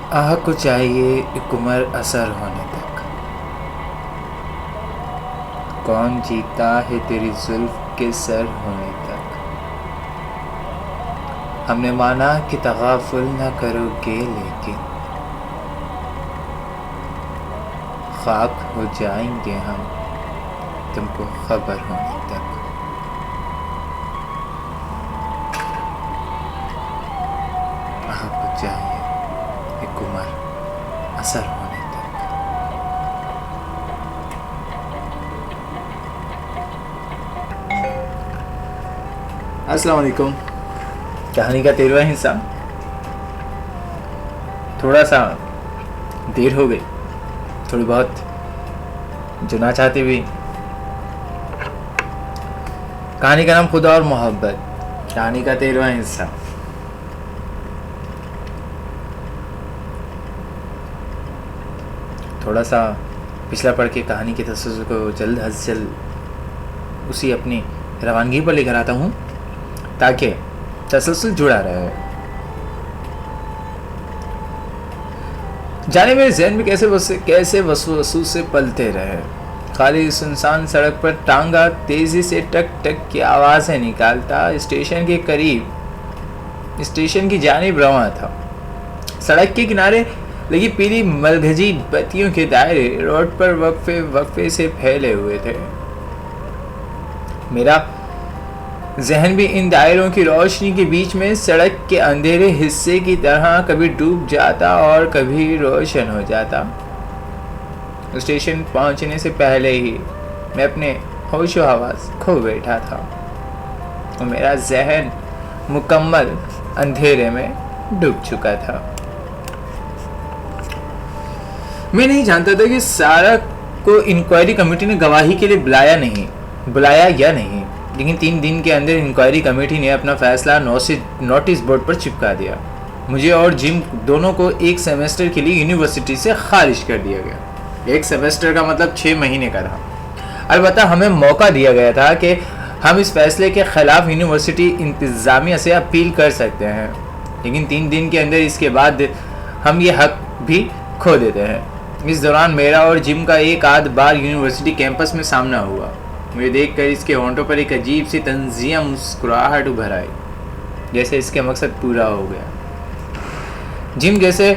آہ کو چاہیے ایک عمر اثر ہونے تک، کون جیتا ہے تیری زلف کے سر ہونے تک۔ ہم نے مانا کہ تغافل نہ کرو گے، لیکن خاک ہو جائیں گے ہم تم کو خبر ہونے تک۔ آہ کو چاہیے ایک عمر اثر ہونے تک۔ السلام علیکم۔ کہانی کا 13واں حصہ۔ تھوڑا سا دیر ہو گئی، تھوڑی بہت جو نہ چاہتے بھی۔ کہانی کا نام خدا اور محبت، کہانی کا 13واں حصہ۔ تھوڑا سا پچھلا پڑھ کے کہانی کے تسلسل کو جلد از جلد اسی اپنی روانگی پر لے کر آتا ہوں تاکہ تسلسل جڑا رہے۔ جانے میرے ذہن میں کیسے وسوسے پلتے رہے۔ خالی سنسان سڑک پر ٹانگا تیزی سے ٹک ٹک کی آوازیں نکالتا اسٹیشن کے قریب اسٹیشن کی جانب رواں تھا۔ سڑک کے کنارے لگی پیلی ملگھجی بتیوں کے دائرے روڈ پر وقفے سے پھیلے ہوئے تھے۔ میرا ذہن بھی ان دائروں کی روشنی کے بیچ میں سڑک کے اندھیرے حصے کی طرح کبھی ڈوب جاتا اور کبھی روشن ہو جاتا۔ اسٹیشن پہنچنے سے پہلے ہی میں اپنے ہوش و حواس کھو بیٹھا تھا اور میرا ذہن مکمل اندھیرے میں ڈوب چکا تھا۔ میں نہیں جانتا تھا کہ سارا کو انکوائری کمیٹی نے گواہی کے لیے بلایا یا نہیں، لیکن 3 دن کے اندر انکوائری کمیٹی نے اپنا فیصلہ نوٹس بورڈ پر چپکا دیا۔ مجھے اور جم دونوں کو 1 سیمسٹر کے لیے یونیورسٹی سے خارج کر دیا گیا۔ 1 سیمسٹر کا مطلب 6 مہینے کا تھا۔ البتہ ہمیں موقع دیا گیا تھا کہ ہم اس فیصلے کے خلاف یونیورسٹی انتظامیہ سے اپیل کر سکتے ہیں، لیکن 3 دن کے اندر اس کے بعد ہم یہ حق بھی کھو دیتے ہیں۔ اس دوران میرا اور جم کا ایک آدھ بار یونیورسٹی کیمپس میں سامنا ہوا۔ مجھے دیکھ کر اس کے ہونٹوں پر ایک عجیب سی طنزیہ مسکراہٹ ابھر آئی، جیسے اس کے مقصد پورا ہو گیا۔ جم جیسے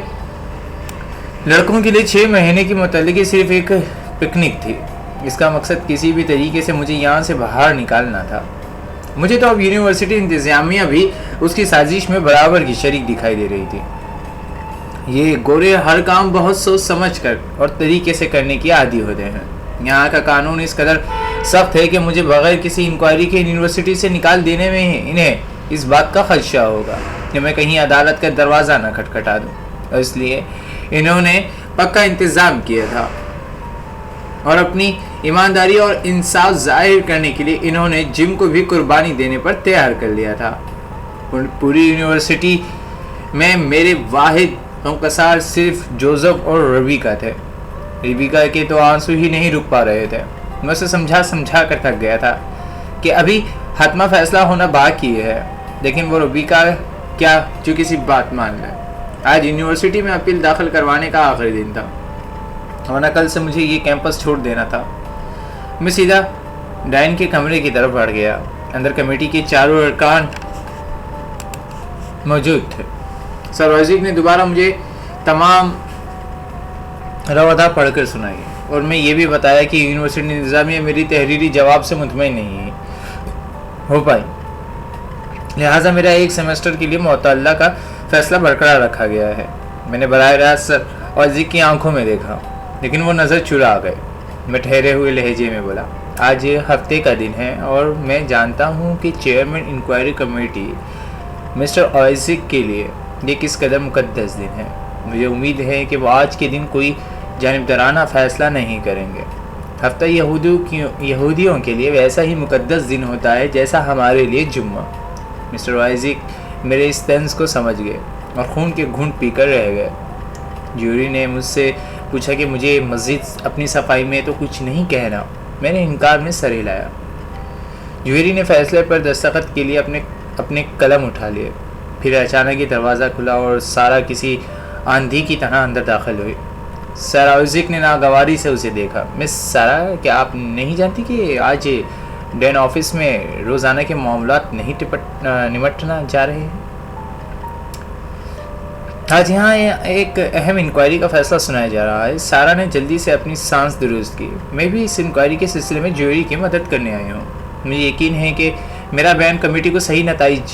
لڑکوں کے لیے 6 مہینے کی متعلقی صرف ایک پکنک تھی۔ اس کا مقصد کسی بھی طریقے سے مجھے یہاں سے باہر نکالنا تھا۔ مجھے تو اب یونیورسٹی انتظامیہ بھی اس کی سازش میں برابر کی شریک دکھائی دے رہی تھی۔ یہ گورے ہر کام بہت سوچ سمجھ کر اور طریقے سے کرنے کی عادی ہوتے ہیں۔ یہاں کا قانون اس قدر سخت ہے کہ مجھے بغیر کسی انکوائری کے یونیورسٹی سے نکال دینے میں انہیں اس بات کا خدشہ ہوگا کہ میں کہیں عدالت کا دروازہ نہ کھٹکھٹا دوں، اور اس لیے انہوں نے پکا انتظام کیا تھا، اور اپنی ایمانداری اور انصاف ظاہر کرنے کے لیے انہوں نے جم کو بھی قربانی دینے پر تیار کر لیا تھا۔ پوری یونیورسٹی میں میرے واحد ہمکسار صرف جوزف اور ریبیکا تھے۔ ریبیکا کے تو آنسو ہی نہیں رک پا رہے تھے۔ میں اسے سمجھا کر تھک گیا تھا کہ ابھی حتمی فیصلہ ہونا باقی ہے، لیکن وہ ریبیکا کیا جو کسی بات مان لے۔ آج یونیورسٹی میں اپیل داخل کروانے کا آخری دن تھا، ورنہ کل سے مجھے یہ کیمپس چھوڑ دینا تھا۔ میں سیدھا ڈائن کے کمرے کی طرف بڑھ گیا۔ اندر کمیٹی کے چاروں ارکان موجود تھے۔ سر وائزک نے دوبارہ مجھے تمام روادہ پڑھ کر سنائی، اور میں یہ بھی بتایا کہ یونیورسٹی انتظامیہ میری تحریری جواب سے مطمئن نہیں ہو پائی، لہٰذا میرا 1 سیمسٹر کے لیے معطلی کا فیصلہ برقرار رکھا گیا ہے۔ میں نے براہ راست سر وائزک کی آنکھوں میں دیکھا، لیکن وہ نظر چرا گئے۔ میں ٹھہرے ہوئے لہجے میں بولا، آج ہفتے کا دن ہے اور میں جانتا ہوں کہ چیئرمین انکوائری کمیٹی مسٹر وائزک کے لیے یہ کس قدر مقدس دن ہے۔ مجھے امید ہے کہ وہ آج کے دن کوئی جانبدارانہ فیصلہ نہیں کریں گے۔ ہفتہ یہودیوں کے لیے ویسا ہی مقدس دن ہوتا ہے جیسا ہمارے لیے جمعہ۔ مسٹر وائزک میرے اس طنز کو سمجھ گئے اور خون کے گھونٹ پی کر رہ گئے۔ جیوری نے مجھ سے پوچھا کہ مجھے مزید اپنی صفائی میں تو کچھ نہیں کہنا۔ میں نے انکار میں سر ہلایا۔ جیوری نے فیصلے پر دستخط کے لیے اپنے قلم اٹھا لیے۔ پھر اچانک یہ دروازہ کھلا اور سارا کسی آندھی کی طرح اندر داخل ہوئی۔ سرازک نے ناگواری سے اسے دیکھا۔ مس سارا، کیا آپ نہیں جانتی کہ آج ڈین آفس میں روزانہ کے معاملات نہیں نمٹنا جا رہے ہیں؟ آج یہاں ایک اہم انکوائری کا فیصلہ سنایا جا رہا ہے۔ سارا نے جلدی سے اپنی سانس درست کی۔ میں بھی اس انکوائری کے سلسلے میں جوری کی مدد کرنے آئی ہوں۔ مجھے یقین ہے کہ میرا بیان کمیٹی کو صحیح نتائج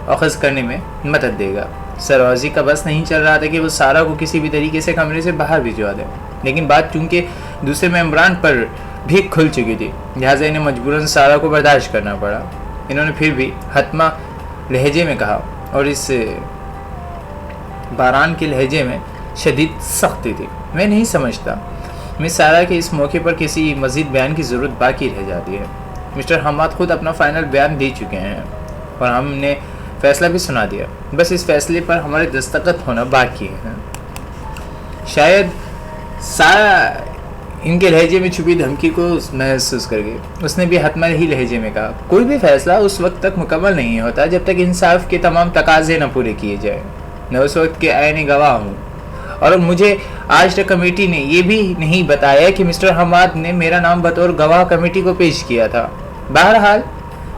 اخذ کرنے میں مدد دے گا۔ سروازی کا بس نہیں چل رہا تھا کہ وہ سارا کو کسی بھی طریقے سے کمرے سے باہر بھجوا دے، لیکن بات چونکہ دوسرے ممبران پر بھی کھل چکی تھی، لہٰذا انہیں مجبوراً سارا کو برداشت کرنا پڑا۔ انہوں نے پھر بھی حتمی لہجے میں کہا، اور اس باران کے لہجے میں شدید سختی تھی، میں نہیں سمجھتا مس سارا کہ اس موقع پر کسی مزید بیان کی ضرورت باقی رہ جاتی ہے۔ مسٹر حماد خود اپنا فائنل بیان دے چکے ہیں اور ہم نے فیصلہ بھی سنا دیا، بس اس فیصلے پر ہمارے دستخط ہونا باقی ہے۔ شاید سارا ان کے لہجے میں چھپی دھمکی کو محسوس کر گئی۔ اس نے بھی حتمی ہی لہجے میں کہا، کوئی بھی فیصلہ اس وقت تک مکمل نہیں ہوتا جب تک انصاف کے تمام تقاضے نہ پورے کیے جائیں۔ میں اس وقت کے عینی گواہ ہوں، اور مجھے آج تک کمیٹی نے یہ بھی نہیں بتایا کہ مسٹر حماد نے میرا نام بطور گواہ کمیٹی کو پیش کیا تھا۔ بہرحال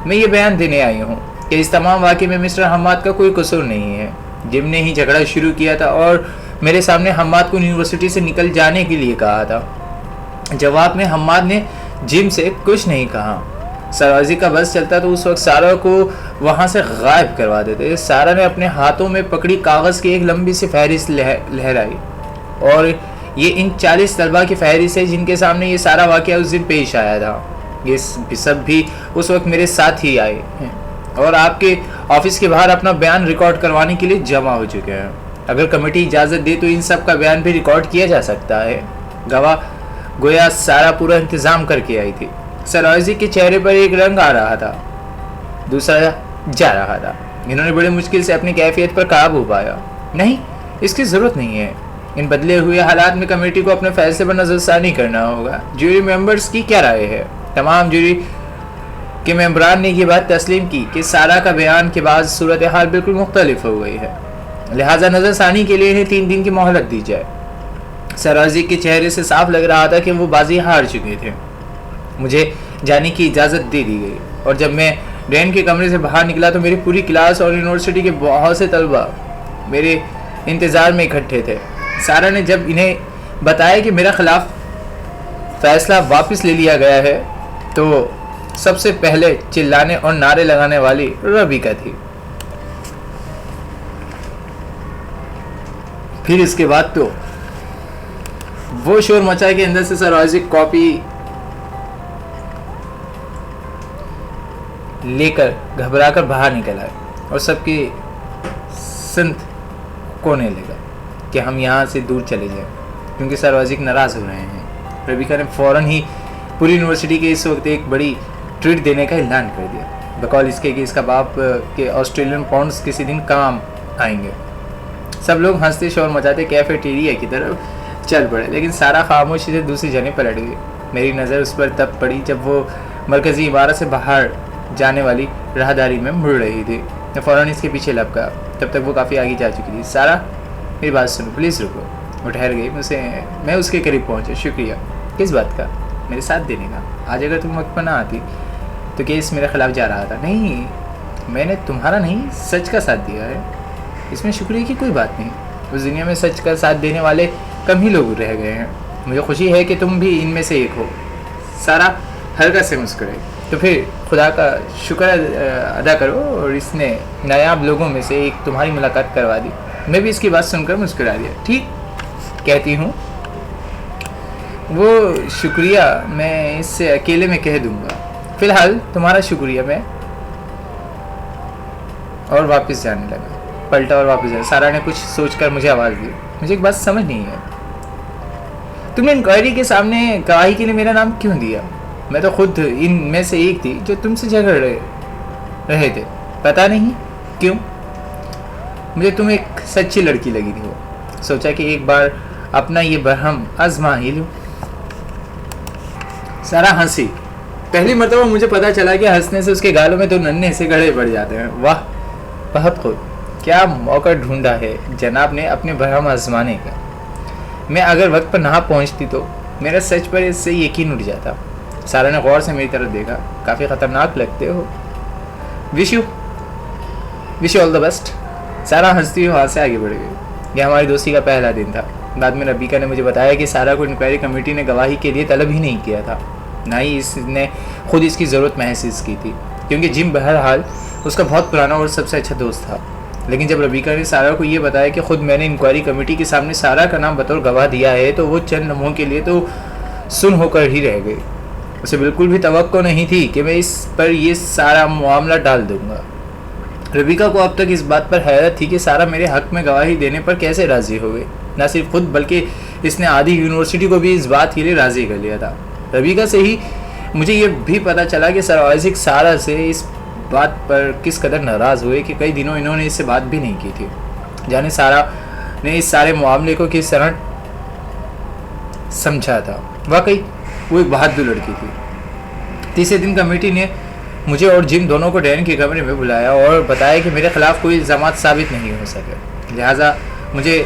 میں یہ بیان دینے آئی ہوں کہ اس تمام واقعے میں مسٹر حماد کا کوئی قصور نہیں ہے۔ جم نے ہی جھگڑا شروع کیا تھا اور میرے سامنے حماد کو یونیورسٹی سے نکل جانے کے لیے کہا تھا۔ جواب میں حماد نے جم سے کچھ نہیں کہا۔ سروازی کا بس چلتا تو اس وقت سارا کو وہاں سے غائب کروا دیتے۔ سارا نے اپنے ہاتھوں میں پکڑی کاغذ کی ایک لمبی سی فہرست لہرائی، اور یہ ان 40 طلباء کی فہرست ہے جن کے سامنے یہ سارا واقعہ اس دن پیش آیا تھا۔ یہ سب بھی اس وقت میرے ساتھ ہی آئے ہیں اور آپ کے آفس کے باہر اپنا بیان ریکارڈ کروانے کے لیے جمع ہو چکے ہیں۔ اگر کمیٹی اجازت دے تو ان سب کا بیان بھی ریکارڈ کیا جا سکتا ہے۔ گواہ گویا سارا پورا انتظام کر کے آئی تھی۔ سروازی کے چہرے پر ایک رنگ آ رہا تھا، دوسرا جا رہا تھا۔ انہوں نے بڑی مشکل سے اپنی کیفیت پر قابو پایا۔ نہیں، اس کی ضرورت نہیں ہے۔ ان بدلے ہوئے حالات میں کمیٹی کو اپنے فیصلے پر نظر ثانی کرنا ہوگا۔ جوری ممبرز کی کیا رائے ہے؟ تمام جوری کے ممبران نے یہ بات تسلیم کی کہ سارا کا بیان کے بعد صورتحال بالکل مختلف ہو گئی ہے، لہٰذا نظر ثانی کے لیے انہیں 3 دن کی مہلت دی جائے۔ سروازی کے چہرے سے صاف لگ رہا تھا کہ وہ بازی ہار چکے تھے۔ مجھے جانے کی اجازت دے دی گئی، اور جب میں ڈین کے کمرے سے باہر نکلا تو میری پوری کلاس اور یونیورسٹی کے بہت سے طلباء میرے انتظار میں اکٹھے تھے۔ سارا نے جب انہیں بتایا کہ میرے خلاف فیصلہ واپس لے لیا گیا ہے تو سب سے پہلے چلانے اور نعرے لگانے والی ربیکا تھی۔ پھر اس کے بعد تو وہ شور مچا کے اندر سے سروازی کاپی لے کر گھبرا کر باہر نکل آئے اور سب کی سنت کونے لگا کہ ہم یہاں سے دور چلے جائیں، کیونکہ سروازی ناراض ہو رہے ہیں۔ ربیکا نے فوراً ہی پوری یونیورسٹی کے اس وقت ایک بڑی ٹریٹ دینے کا اعلان کر دیا، بقول اس کے کہ اس کا باپ کے آسٹریلین پاؤنڈز کسی دن کام آئیں گے۔ سب لوگ ہنستے شور مچاتے کیفیٹیریا کی طرف چل پڑے، لیکن سارا خاموشی سے دوسری جانب پلٹ گئی۔ میری نظر اس پر تب پڑی جب وہ مرکزی عمارت سے باہر جانے والی راہداری میں مڑ رہی تھی۔ میں فوراً اس کے پیچھے لپکا، تب تک وہ کافی آگے جا چکی تھی۔ سارا، میری بات سنو، پلیز رکو۔ وہ ٹھہر گئی۔ میں اس کے قریب پہنچا۔ شکریہ۔ کس بات کا؟ میرے ساتھ دینے کا۔ آج اگر تم وقت پر نہ آتی تو کیس میرے خلاف جا رہا تھا۔ نہیں، میں نے تمہارا نہیں، سچ کا ساتھ دیا ہے، اس میں شکریہ کی کوئی بات نہیں۔ اس دنیا میں سچ کا ساتھ دینے والے کم ہی لوگ رہ گئے ہیں۔ مجھے خوشی ہے کہ تم بھی ان میں سے ایک ہو۔ سارا ہلکا سے مسکرائی۔ تو پھر خدا کا شکر ادا کرو، اور اس نے نایاب لوگوں میں سے ایک تمہاری ملاقات کروا دی۔ میں بھی اس کی بات سن کر مسکرا دیا۔ ٹھیک کہتی ہوں، وہ شکریہ میں اس سے اکیلے میں کہہ دوں گا۔ فی الحال تمہارا شکریہ۔ میں اور واپس جانے لگا، پلٹا اور واپس جانا۔ سارا نے کچھ سوچ کر مجھے آواز دی۔ مجھے ایک بات سمجھ نہیں ہے، تم نے انکوائری کے سامنے گواہی کے لیے میرا نام کیوں دیا؟ میں تو خود ان میں سے ایک تھی جو تم سے جھگڑ رہے تھے۔ پتہ نہیں کیوں مجھے تم ایک سچی لڑکی لگی تھی۔ وہ سوچا کہ ایک بار اپنا یہ برہم آزما ہی لوں۔ سارا ہنسی۔ پہلی مرتبہ مجھے پتا چلا کہ ہنسنے سے اس کے گالوں میں تو ننھے سے گڑھے پڑ جاتے ہیں۔ واہ، بہت خوب، کیا موقع ڈھونڈا ہے جناب نے اپنے بھرم آزمانے کا. میں اگر وقت پر نہ پہنچتی تو میرا سچ پر اس سے یقین اٹھ جاتا. سارا نے غور سے میری طرف دیکھا. کافی خطرناک لگتے ہو. Wish you all the best. سارا ہنستی ہوئی وہاں سے آگے بڑھ گئی. یہ ہماری دوستی کا پہلا دن تھا. بعد میں ربیکا نے مجھے بتایا کہ سارا کو انکوائری کمیٹی نے گواہی کے لیے طلب ہی نہیں کیا تھا, نہ ہی اس نے خود اس کی ضرورت محسوس کی تھی, کیونکہ جم بہرحال اس کا بہت پرانا اور سب سے اچھا دوست تھا. لیکن جب ربیکا نے سارا کو یہ بتایا کہ خود میں نے انکوائری کمیٹی کے سامنے سارا کا نام بطور گواہ دیا ہے, تو وہ چند لمحوں کے لیے تو سن ہو کر ہی رہ گئی. اسے بالکل بھی توقع نہیں تھی کہ میں اس پر یہ سارا معاملہ ڈال دوں گا. ربیکا کو اب تک اس بات پر حیرت تھی کہ سارا میرے حق میں گواہی دینے پر کیسے راضی ہو گئی. نہ صرف خود بلکہ اس نے آدھی یونیورسٹی کو بھی اس بات کے لیے راضی کر لیا تھا. ربیکا سے ہی مجھے یہ بھی پتہ چلا کہ سر آئزک سارا سے اس بات پر کس قدر ناراض ہوئے کہ کئی دنوں انہوں نے اس سے بات بھی نہیں کی تھی. جانے سارا نے اس سارے معاملے کو کس طرح سمجھا تھا. واقعی وہ ایک بہادر لڑکی تھی. تیسرے دن کمیٹی نے مجھے اور جم دونوں کو ڈین کے کمرے میں بلایا اور بتایا کہ میرے خلاف کوئی الزامات ثابت نہیں ہو سکے, لہٰذا مجھے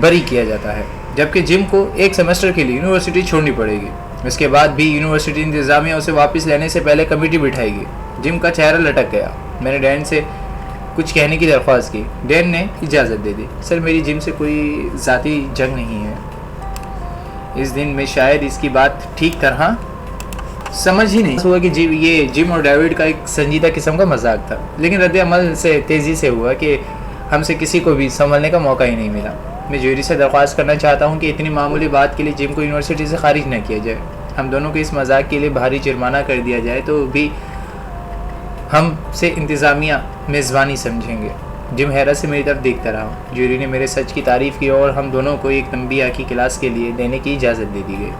بری کیا جاتا ہے, جبکہ جم کو ایک سیمسٹر کے لیے یونیورسٹی چھوڑنی پڑے گی. اس کے بعد بھی یونیورسٹی انتظامیہ اسے واپس لینے سے پہلے کمیٹی بٹھائے گی. جم کا چہرہ لٹک گیا. میں نے ڈین سے کچھ کہنے کی درخواست کی. ڈین نے اجازت دے دی. سر میری جم سے کوئی ذاتی جنگ نہیں ہے. اس دن میں شاید اس کی بات ٹھیک طرح سمجھ ہی نہیں ہوا کہ یہ جم اور ڈیوڈ کا ایک سنجیدہ قسم کا مذاق تھا, لیکن رد عمل سے تیزی سے ہوا کہ ہم سے کسی کو بھی سنبھلنے کا موقع ہی نہیں ملا. میں جوری سے درخواست کرنا چاہتا ہوں کہ اتنی معمولی بات کے لیے جم کو یونیورسٹی سے خارج نہ کیا جائے. ہم دونوں کو اس مذاق کے لیے بھاری جرمانہ کر دیا جائے تو بھی ہم سے انتظامیہ میزبانی سمجھیں گے. جم حیرت سے میری طرف دیکھتا رہا. جوری نے میرے سچ کی تعریف کی اور ہم دونوں کو ایک تنبیہ کی کلاس کے لیے دینے کی اجازت دے دی گئی.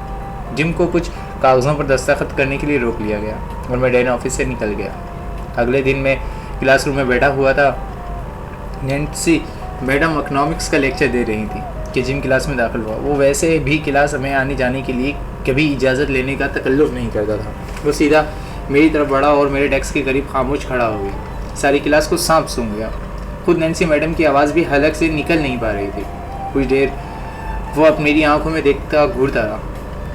جم کو کچھ کاغذوں پر دستخط کرنے کے لیے روک لیا گیا اور میں ڈین آفس سے نکل گیا. اگلے دن میں کلاس روم میں بیٹھا ہوا تھا. نینسی میڈم اکنامکس کا لیکچر دے رہی تھی کہ جم کلاس میں داخل ہوا. وہ ویسے بھی کلاس میں آنے جانے کے لیے کبھی اجازت لینے کا تکلف نہیں کرتا تھا. وہ سیدھا میری طرف بڑھا اور میرے ڈیسک کے قریب خاموش کھڑا ہو گیا. ساری کلاس کو سانپ سونگھ گیا. خود نینسی میڈم کی آواز بھی حلق سے نکل نہیں پا رہی تھی. کچھ دیر وہ اب میری آنکھوں میں دیکھتا گھورتا رہا.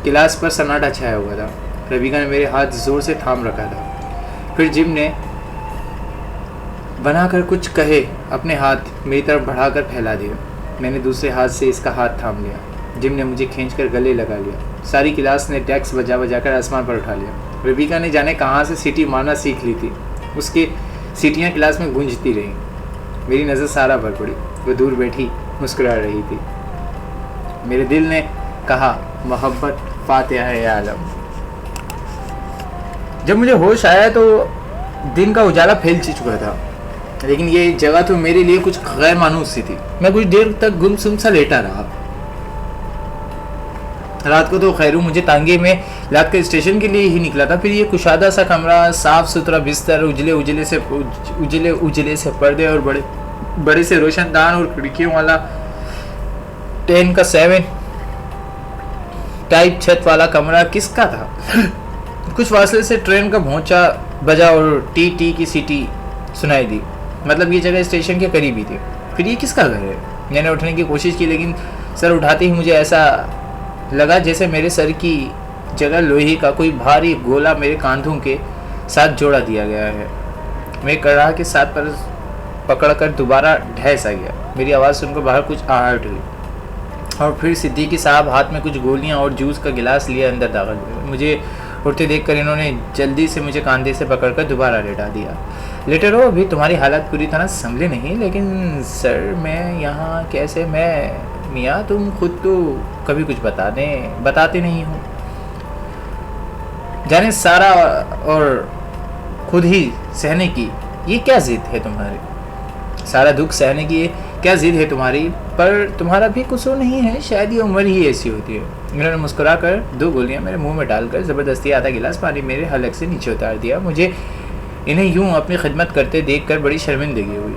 کلاس پر سناٹا چھایا ہوا تھا. ربیکا نے میرے ہاتھ زور سے تھام رکھا تھا. پھر جم نے بنا کر کچھ کہے اپنے ہاتھ میری طرف بڑھا کر پھیلا دیا. میں نے دوسرے ہاتھ سے اس کا ہاتھ تھام لیا. جم نے مجھے کھینچ کر گلے لگا لیا. ساری کلاس نے ڈیسک بجا بجا کر آسمان پر اٹھا لیا. ربیکا نے جانے کہاں سے سیٹی مارنا سیکھ لی تھی. اس کی سیٹیاں کلاس میں گونجتی رہیں. میری نظر سارا پر پڑی. وہ دور بیٹھی مسکرا رہی تھی. میرے دل نے کہا محبت فاتحہ عالم. جب مجھے ہوش آیا تو دن کا اجالا پھیل چکا تھا, لیکن یہ جگہ تو میرے لیے کچھ غیر مانوس سی تھی. میں کچھ دیر تک گمسم سا لیٹا رہا. رات کو تو خیرو مجھے تانگے میں لاد کر اسٹیشن کے لیے ہی نکلا تھا. پھر یہ کشادہ سا کمرہ, صاف ستھرا بستر, اجلے سے پردے اور بڑے سے روشن دان اور کھڑکیوں والا 10 کا 7 ٹائپ چھت والا کمرہ کس کا تھا؟ کچھ فاصلے سے ٹرین کا بھونچا بجا اور ٹی ٹی کی سیٹی سنائی دی. مطلب یہ جگہ اسٹیشن کے قریب ہی تھی. پھر یہ کس کا گھر ہے؟ میں نے اٹھنے کی کوشش کی, لیکن سر اٹھاتے ہی مجھے ایسا لگا جیسے میرے سر کی جگہ لوہے کا کوئی بھاری گولا میرے کاندھوں کے ساتھ جوڑا دیا گیا ہے. میں کڑاہ کے ساتھ پر پکڑ کر دوبارہ ڈھیس آ گیا. میری آواز سن کر باہر کچھ آہٹ ہوئی اور پھر صدیقی صاحب ہاتھ میں کچھ گولیاں اور جوس کا گلاس لیے اندر داخل ہوئے. مجھے اٹھتے دیکھ کر انہوں نے جلدی سے مجھے کاندھے سے پکڑ کر دوبارہ لیٹا دیا. لیٹر ہو, ابھی تمہاری حالت پوری طرح سنبھلے نہیں. لیکن سر میں یہاں کیسے؟ میں میاں تم خود تو کبھی کچھ بتاتے نہیں ہو. جانے سارا اور خود ہی سہنے کی یہ کیا ضد ہے تمہاری؟ سارا دکھ سہنے کی کیا ضد ہے تمہاری؟ پر تمہارا بھی قصور نہیں ہے, شاید یہ عمر ہی ایسی ہوتی ہے. انہوں نے مسکرا کر 2 گولیاں میرے منہ میں ڈال کر زبردستی آدھا گلاس پانی میرے حلق سے نیچے اتار دیا. مجھے انہیں یوں اپنی خدمت کرتے دیکھ کر بڑی شرمندگی ہوئی.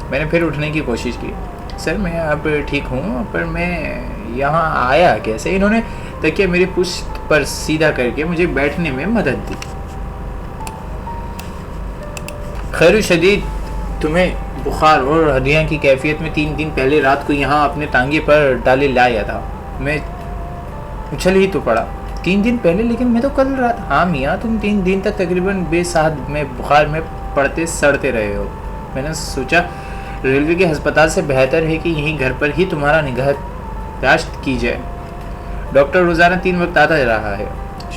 میں نے پھر اٹھنے کی کوشش کی. سر میں اب ٹھیک ہوں, پر میں یہاں آیا کیسے؟ انہوں نے تکیہ میری پشت پر سیدھا کر کے مجھے بیٹھنے میں مدد دی. خیر شدید تمہیں بخار اور ہڈیاں کی کیفیت میں 3 دن پہلے رات کو یہاں اپنے ٹانگے پر ڈالے لایا تھا. میں اچھل ہی تو پڑا. 3 دن پہلے؟ لیکن میں تو کل رات. ہاں میاں، تم 3 دن تک تقریباً بے ساعت میں بخار میں پڑتے سڑتے رہے ہو. میں نے سوچا ریلوے کے ہسپتال سے بہتر ہے کہ یہیں گھر پر ہی تمہارا نگہداشت کی جائے. ڈاکٹر روزانہ 3 وقت آتا رہا ہے.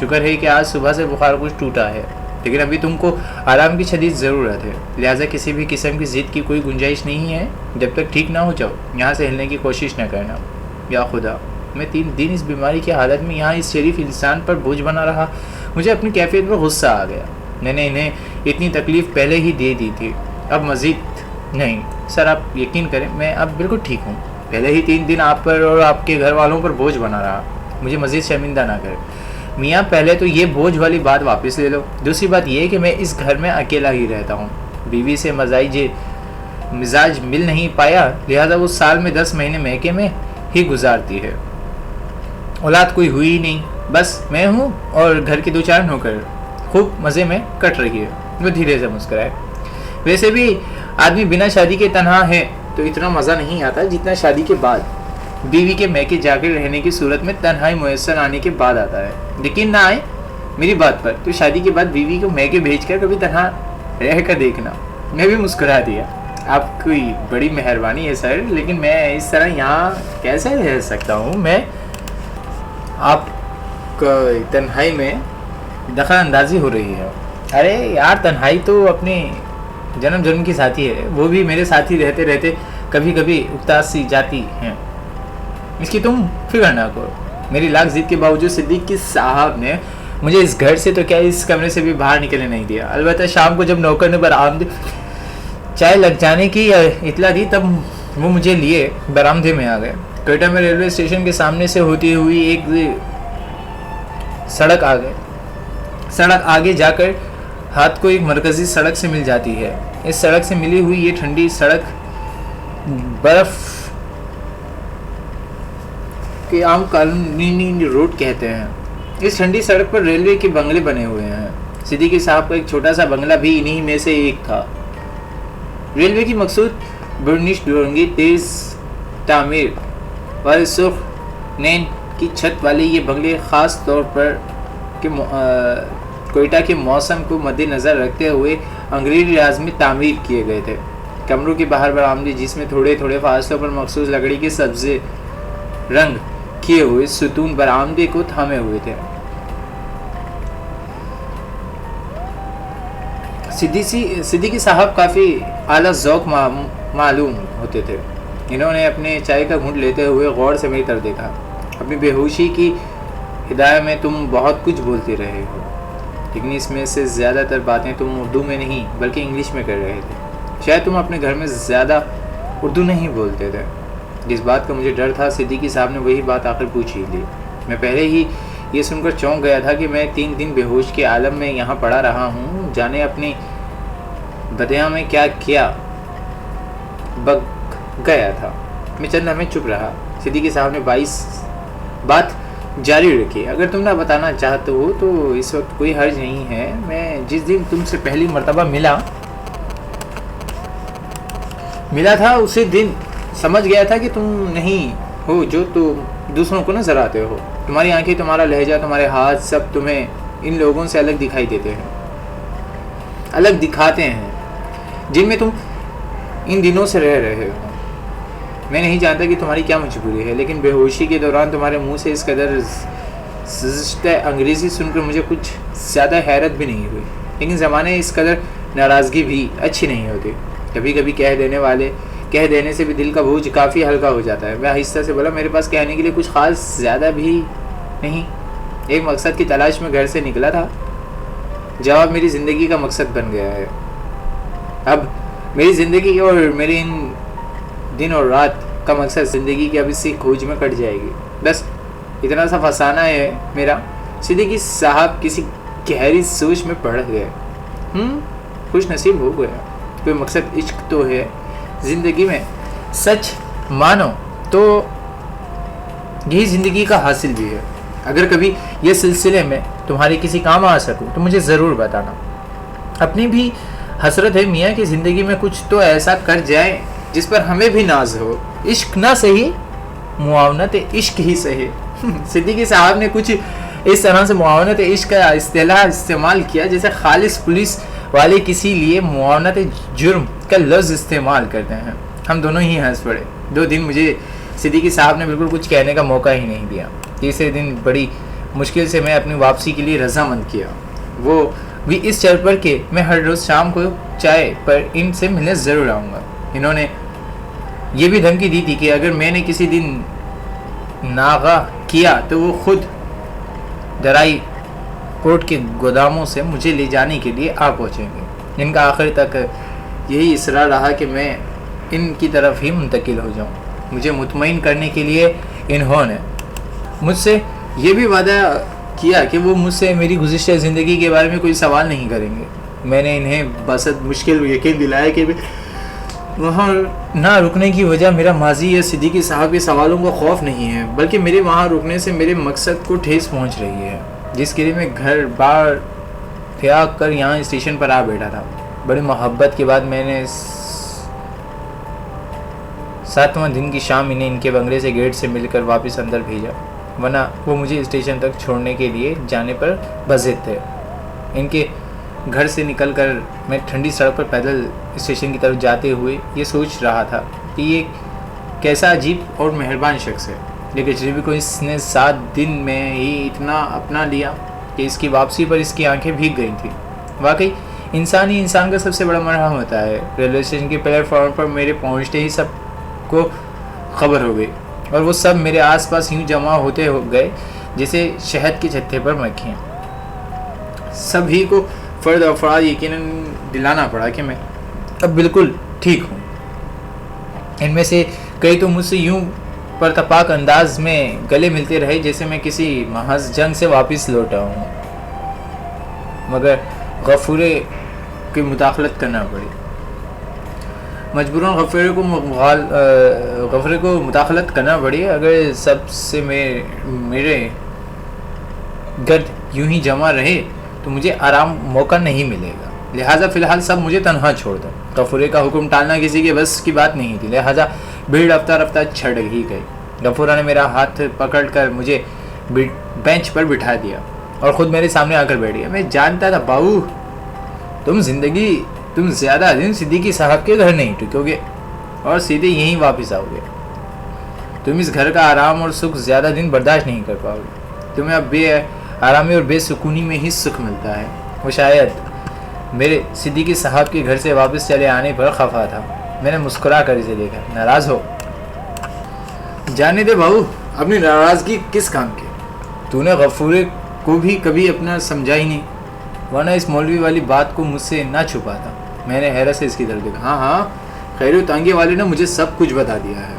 شکر ہے کہ آج صبح سے بخار کچھ ٹوٹا ہے، لیکن ابھی تم کو آرام کی شدید ضرورت ہے، لہٰذا کسی بھی قسم کی ضد کی کوئی گنجائش نہیں ہے. جب تک ٹھیک نہ ہو جاؤ یہاں سے ہلنے کی کوشش نہ کرنا. یا خدا، میں 3 دن اس بیماری کی حالت میں یہاں اس شریف انسان پر بوجھ بنا رہا. مجھے اپنی کیفیت پر غصہ آ گیا. میں نے انہیں اتنی تکلیف پہلے ہی دے دی تھی، اب مزید نہیں. سر آپ یقین کریں میں اب بالکل ٹھیک ہوں. پہلے ہی 3 دن آپ پر اور آپ کے گھر والوں پر بوجھ بنا رہا. مجھے مزید شرمندہ نہ کرے. میاں پہلے تو یہ بوجھ والی بات واپس لے لو. دوسری بات یہ کہ میں اس گھر میں اکیلا ہی رہتا ہوں. بیوی سے مزاج مل نہیں پایا، لہذا وہ سال میں 10 مہینے میکے میں ہی گزارتی ہے. اولاد کوئی ہوئی نہیں، بس میں ہوں اور گھر کے 2-4 نوکر. خوب مزے میں کٹ رہی ہے. وہ دھیرے سے مسکرائے. ویسے بھی آدمی بنا شادی کے تنہا ہے تو اتنا مزہ نہیں آتا جتنا شادی کے بعد بیوی کے میکے جا کر رہنے کی صورت میں تنہائی میسر آنے کے بعد آتا ہے. یقین نہ آئے میری بات پر تو شادی کے بعد بیوی کو میکے بھیج کر کبھی تنہا رہ کر دیکھنا. میں بھی مسکرا دیا. آپ کی بڑی مہربانی ہے سر، لیکن میں اس طرح یہاں کیسے رہ سکتا ہوں؟ میں آپ کا تنہائی میں دخل اندازی ہو رہی ہے. ارے یار، تنہائی تو اپنے جنم کی ساتھی ہے. وہ بھی میرے ساتھی رہتے رہتے کبھی کبھی اکتا سی جاتی ہیں. اس کی تم فکر نہ کرو. میری لاکھ ضد کے باوجود صدیقی صاحب نے مجھے اس گھر سے تو کیا اس کمرے سے بھی باہر نکلنے نہیں دیا. البتہ شام کو جب نوکر نے برآمدے چائے لگ جانے کی اطلاع دی تب وہ مجھے لیے برآمدے میں آ گئے. کوئٹہ میں ریلوے اسٹیشن کے سامنے سے ہوتی ہوئی ایک سڑک آگے جا کر ہاتھ کو ایک مرکزی سڑک سے مل جاتی ہے. اس سڑک سے ملی ہوئی یہ ٹھنڈی سڑک برف کے عام کالونی روڈ کہتے ہیں. اس ٹھنڈی سڑک پر ریلوے کے بنگلے بنے ہوئے ہیں. صدیقی صاحب کا ایک چھوٹا سا بنگلہ بھی انہی میں سے ایک تھا. ریلوے کی مقصود برنش ڈورنگی تیز تعمیر والے سرخ نین کی چھت والے یہ بنگلے خاص طور پر کوئٹہ کے موسم کو مد نظر رکھتے ہوئے انگریزی راز میں تعمیر کیے گئے تھے. کمروں کے باہر برآمدے جس میں تھوڑے تھوڑے فاصلوں پر مخصوص لکڑی کے سبزے رنگ کیے ہوئے ستون برآمدے کو تھامے ہوئے تھے. صدیقی صاحب کافی اعلیٰ ذوق معلوم ہوتے تھے. انہوں نے اپنے چائے کا گھونٹ لیتے ہوئے غور سے میری طرف دیکھا. اپنی بے ہوشی کی ہدایت میں تم بہت کچھ بولتے رہے ہو، لیکن اس میں سے زیادہ تر باتیں تم اردو میں نہیں بلکہ انگلش میں کر رہے تھے. شاید تم اپنے گھر میں زیادہ اردو نہیں بولتے تھے. جس بات کا مجھے ڈر تھا صدیقی صاحب نے وہی بات آخر پوچھ ہی لی. میں پہلے ہی یہ سن کر چونک گیا تھا کہ میں 3 دن بے ہوش کے عالم میں یہاں پڑا رہا ہوں. جانے اپنی بدیاں میں کیا بگ گیا تھا. میں چند لمحے چپ رہا. صدیقی صاحب نے بات جاری رکھی. اگر تم نہ بتانا چاہتے ہو تو اس وقت کوئی حرج نہیں ہے. میں جس دن تم سے پہلی مرتبہ ملا تھا اسی دن سمجھ گیا تھا کہ تم نہیں ہو جو تم دوسروں کو نظر آتے ہو. تمہاری آنکھیں، تمہارا لہجہ، تمہارے ہاتھ سب تمہیں ان لوگوں سے الگ دکھائی دیتے ہیں، الگ دکھاتے ہیں جن میں تم ان دنوں سے رہ رہے ہو. میں نہیں جانتا کہ تمہاری کیا مجبوری ہے، لیکن بے ہوشی کے دوران تمہارے منہ سے اس قدر زشتہ انگریزی سن کر مجھے کچھ زیادہ حیرت بھی نہیں ہوئی. لیکن زمانے اس قدر ناراضگی بھی اچھی نہیں ہوتی. کبھی کبھی کہہ دینے سے بھی دل کا بوجھ کافی ہلکا ہو جاتا ہے. میں آہستہ سے بولا، میرے پاس کہنے کے لیے کچھ خاص زیادہ بھی نہیں. ایک مقصد کی تلاش میں گھر سے نکلا تھا. جواب میری زندگی کا مقصد بن گیا ہے. اب میری زندگی اور میری ان دن اور رات کا مقصد زندگی کی اب اسی کھوج میں کٹ جائے گی. بس اتنا سا فسانہ ہے میرا. صدیقی صاحب کسی گہری سوچ میں پڑ گئے. خوش نصیب ہو گیا. کوئی مقصد عشق تو ہے زندگی میں. سچ مانو تو یہی زندگی کا حاصل بھی ہے. اگر کبھی یہ سلسلے میں تمہارے کسی کام آ سکوں تو مجھے ضرور بتانا. اپنی بھی حسرت ہے میاں کہ زندگی میں کچھ تو ایسا کر جائیں جس پر ہمیں بھی ناز ہو. عشق نہ صحیح معاونت عشق ہی صحیح. صدیقی صاحب نے کچھ اس طرح سے معاونت عشق کا اصطلاح استعمال کیا جیسے خالص پولیس والے کسی لیے معاونت جرم کا لفظ استعمال کرتے ہیں. ہم دونوں ہی ہنس پڑے. 2 دن مجھے صدیقی صاحب نے بالکل کچھ کہنے کا موقع ہی نہیں دیا. تیسرے دن بڑی مشکل سے میں اپنی واپسی کے لیے رضامند کیا. وہ بھی اس شرط پر کہ میں ہر روز شام کو چائے پر ان سے ملنے ضرور آؤں گا. انہوں نے یہ بھی دھمکی دی تھی کہ اگر میں نے کسی دن ناغہ کیا تو وہ خود درائی پورٹ کے گوداموں سے مجھے لے جانے کے لیے آ پہنچیں گے. ان کا آخر تک یہی اصرار رہا کہ میں ان کی طرف ہی منتقل ہو جاؤں. مجھے مطمئن کرنے کے لیے انہوں نے مجھ سے یہ بھی وعدہ کیا کہ وہ مجھ سے میری گزشتہ زندگی کے بارے میں کوئی سوال نہیں کریں گے. میں نے انہیں بسط مشکل یقین دلایا کہ وہاں نہ رکنے کی وجہ میرا ماضی یا صدیقی صاحب کے سوالوں کا خوف نہیں ہے بلکہ میرے وہاں رکنے سے میرے مقصد کو ٹھیس پہنچ رہی ہے جس کے لیے میں گھر بار تیاگ کر یہاں اسٹیشن پر آ بیٹھا تھا. بڑی محبت کے بعد میں نے 7واں دن کی شام انہیں ان کے بنگلے سے گیٹ سے مل کر واپس اندر بھیجا ورنہ وہ مجھے اسٹیشن تک چھوڑنے کے لیے جانے پر بضد تھے. ان کے گھر سے نکل کر میں ٹھنڈی سڑک پر پیدل اسٹیشن کی طرف جاتے ہوئے یہ سوچ رہا تھا کہ یہ کیسا عجیب اور مہربان شخص ہے. لیکن تجربے کو اس نے 7 دن میں ہی اتنا اپنا لیا کہ اس کی واپسی پر اس کی آنکھیں بھیگ گئی تھیں. واقعی انسان ہی انسان کا سب سے بڑا مرہم ہوتا ہے. ریلوے اسٹیشن کے پلیٹ فارم پر میرے پہنچتے ہی سب کو خبر ہو گئی اور وہ سب میرے آس پاس یوں جمع ہوتے ہو گئے جیسے شہد کے چھتے پر مکھیاں. سبھی کو فرد افراد یقیناً دلانا پڑا کہ میں اب بالکل ٹھیک ہوں. ان میں سے کئی تو مجھ سے یوں پرتپاک انداز میں گلے ملتے رہے جیسے میں کسی محض جنگ سے واپس لوٹا ہوں مگر غفورے کی مداخلت کرنا پڑی. مجبوراً غفورے کو مداخلت کرنا پڑی. اگر سب سے میرے گرد یوں ہی جمع رہے تو مجھے آرام موقع نہیں ملے گا. لہٰذا فی الحال سب مجھے تنہا چھوڑ دو. غفورے کا حکم ٹالنا کسی کے بس کی بات نہیں تھی لہٰذا بھیڑ رفتہ رفتہ چھڑ ہی گئی. غفورہ نے میرا ہاتھ پکڑ کر مجھے بینچ پر بٹھا دیا اور خود میرے سامنے آ کر بیٹھ گیا. میں جانتا تھا باؤ تم زیادہ دن صدیقی صاحب کے گھر نہیں ٹکو گے اور سیدھے یہیں واپس آؤ گے. تم اس گھر کا آرام اور سکھ زیادہ دن برداشت نہیں کر پاؤ گے. تمہیں اب بے آرامی اور بے سکونی میں ہی سکھ ملتا ہے. وہ شاید میرے صدیقی صاحب کے گھر سے واپس چلے آنے پر خفا تھا. میں نے مسکرا کر اسے دیکھا. ناراض ہو؟ جانے دے بہو اپنی ناراضگی کس کام کی. تو نے غفورے کو بھی کبھی اپنا سمجھا ہی نہیں ورنہ اس مولوی والی بات کو مجھ سے نہ چھپاتا. میں نے حیرت سے اس کی طرف دیکھا. ہاں خیر تانگے والے نے مجھے سب کچھ بتا دیا ہے.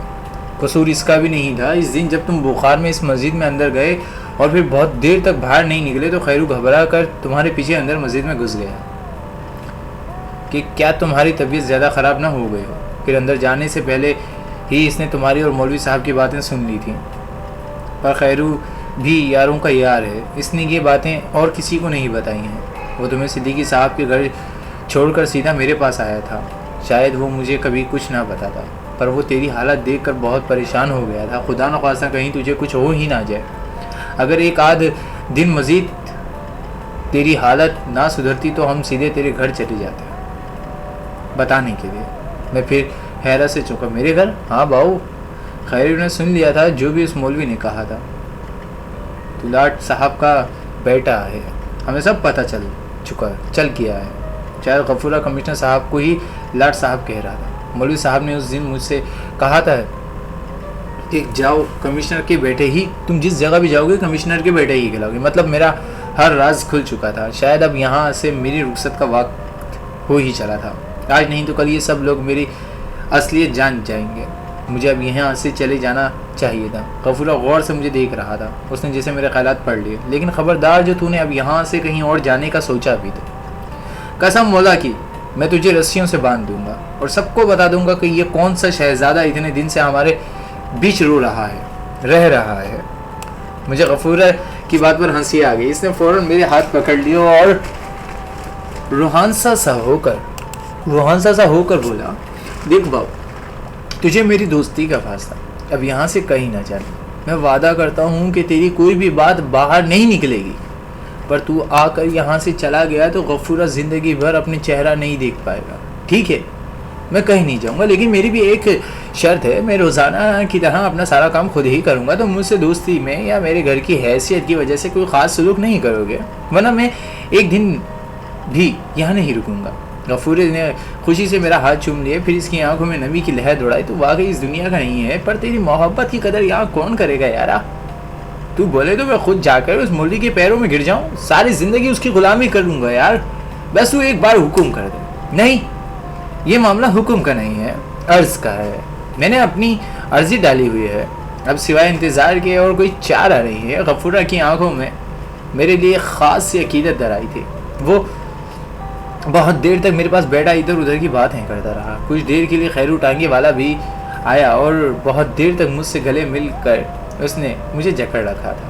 قصور اس کا بھی نہیں تھا. اس دن جب تم بخار میں اس مسجد میں اندر گئے اور پھر بہت دیر تک باہر نہیں نکلے تو خیرو گھبرا کر تمہارے پیچھے اندر مسجد میں گھس گیا کہ کیا تمہاری طبیعت زیادہ خراب نہ ہو گئی ہو. پھر اندر جانے سے پہلے ہی اس نے تمہاری اور مولوی صاحب کی باتیں سن لی تھیں. پر خیرو بھی یاروں کا یار ہے. اس نے یہ باتیں اور کسی کو نہیں بتائی ہیں. وہ تمہیں صدیقی صاحب کے گھر چھوڑ کر سیدھا میرے پاس آیا تھا. شاید وہ مجھے کبھی کچھ نہ بتاتا پر وہ تیری حالت دیکھ کر بہت پریشان ہو گیا تھا. خدا نخواستہ کہیں تجھے کچھ ہو ہی نہ جائے. اگر ایک آدھ دن مزید تیری حالت نہ سدھرتی تو ہم سیدھے تیرے گھر چلے جاتے بتانے کے لیے. میں پھر حیرت سے چونکا. میرے گھر؟ ہاں باؤ. خیر نے سن لیا تھا جو بھی اس مولوی نے کہا تھا. تو لاٹ صاحب کا بیٹا ہے. ہمیں سب پتہ چل کیا ہے. شاید غفورہ کمشنر صاحب کو ہی لاٹ صاحب کہہ رہا تھا. مولوی صاحب نے اس دن مجھ سے کہا تھا کہ جاؤ کمشنر کے بیٹے ہی. تم جس جگہ بھی جاؤ گے کمشنر کے بیٹے ہی کہلاؤ گے. مطلب میرا ہر راز کھل چکا تھا. شاید اب یہاں سے میری رخصت کا وقت ہو ہی چلا تھا. آج نہیں تو کل یہ سب لوگ میری اصلیت جان جائیں گے. مجھے اب یہاں سے چلے جانا چاہیے تھا. غفورہ غور سے مجھے دیکھ رہا تھا. اس نے جیسے میرے خیالات پڑھ لیے. لیکن خبردار جو تو نے اب یہاں سے کہیں اور جانے کا سوچا بھی تھا. قسم مولا کی میں تجھے رسیوں سے باندھ دوں گا اور سب کو بتا دوں گا کہ یہ کون سا شہزادہ اتنے دن سے ہمارے بیچ رہ رہا ہے. مجھے غفورہ کی بات پر ہنسی آ گئی. اس نے فوراً میرے ہاتھ پکڑ لیے اور روحانسا سا ہو کر وہ ہنسا سا ہو کر بولا، دیکھ باؤ، تجھے میری دوستی کا فاصلہ اب یہاں سے کہیں نہ چلے. میں وعدہ کرتا ہوں کہ تیری کوئی بھی بات باہر نہیں نکلے گی، پر تو آ کر یہاں سے چلا گیا تو غفورہ زندگی بھر اپنے چہرہ نہیں دیکھ پائے گا. ٹھیک ہے، میں کہیں نہیں جاؤں گا، لیکن میری بھی ایک شرط ہے، میں روزانہ کی طرح اپنا سارا کام خود ہی کروں گا. تو مجھ سے دوستی میں یا میرے گھر کی حیثیت کی وجہ سے کوئی خاص سلوک نہیں کرو گے، ورنہ میں ایک دن بھی یہاں نہیں رکوں گا. غفورے نے خوشی سے میرا ہاتھ چوم لیے، پھر اس کی آنکھوں میں نمی کی لہر دوڑائی. تو واقعی اس دنیا کا نہیں ہے، پر تیری محبت کی قدر یہاں کون کرے گا یارا؟ تو بولے تو میں خود جا کر اس مولوی کے پیروں میں گر جاؤں، ساری زندگی اس کی غلامی کر لوں گا یار. بس تو ایک بار حکم کر دے. نہیں، یہ معاملہ حکم کا نہیں ہے، عرض کا ہے. میں نے اپنی عرضی ڈالی ہوئی ہے، اب سوائے انتظار کے اور کوئی چارہ نہیں ہے. غفورہ کی آنکھوں میں میرے لیے خاص سی عقیدت در آئی تھی. وہ بہت دیر تک میرے پاس بیٹھا ادھر ادھر کی باتیں کرتا رہا. کچھ دیر کے لیے خیرو ٹانگے والا بھی آیا اور بہت دیر تک مجھ سے گلے مل کر اس نے مجھے جکڑ رکھا تھا.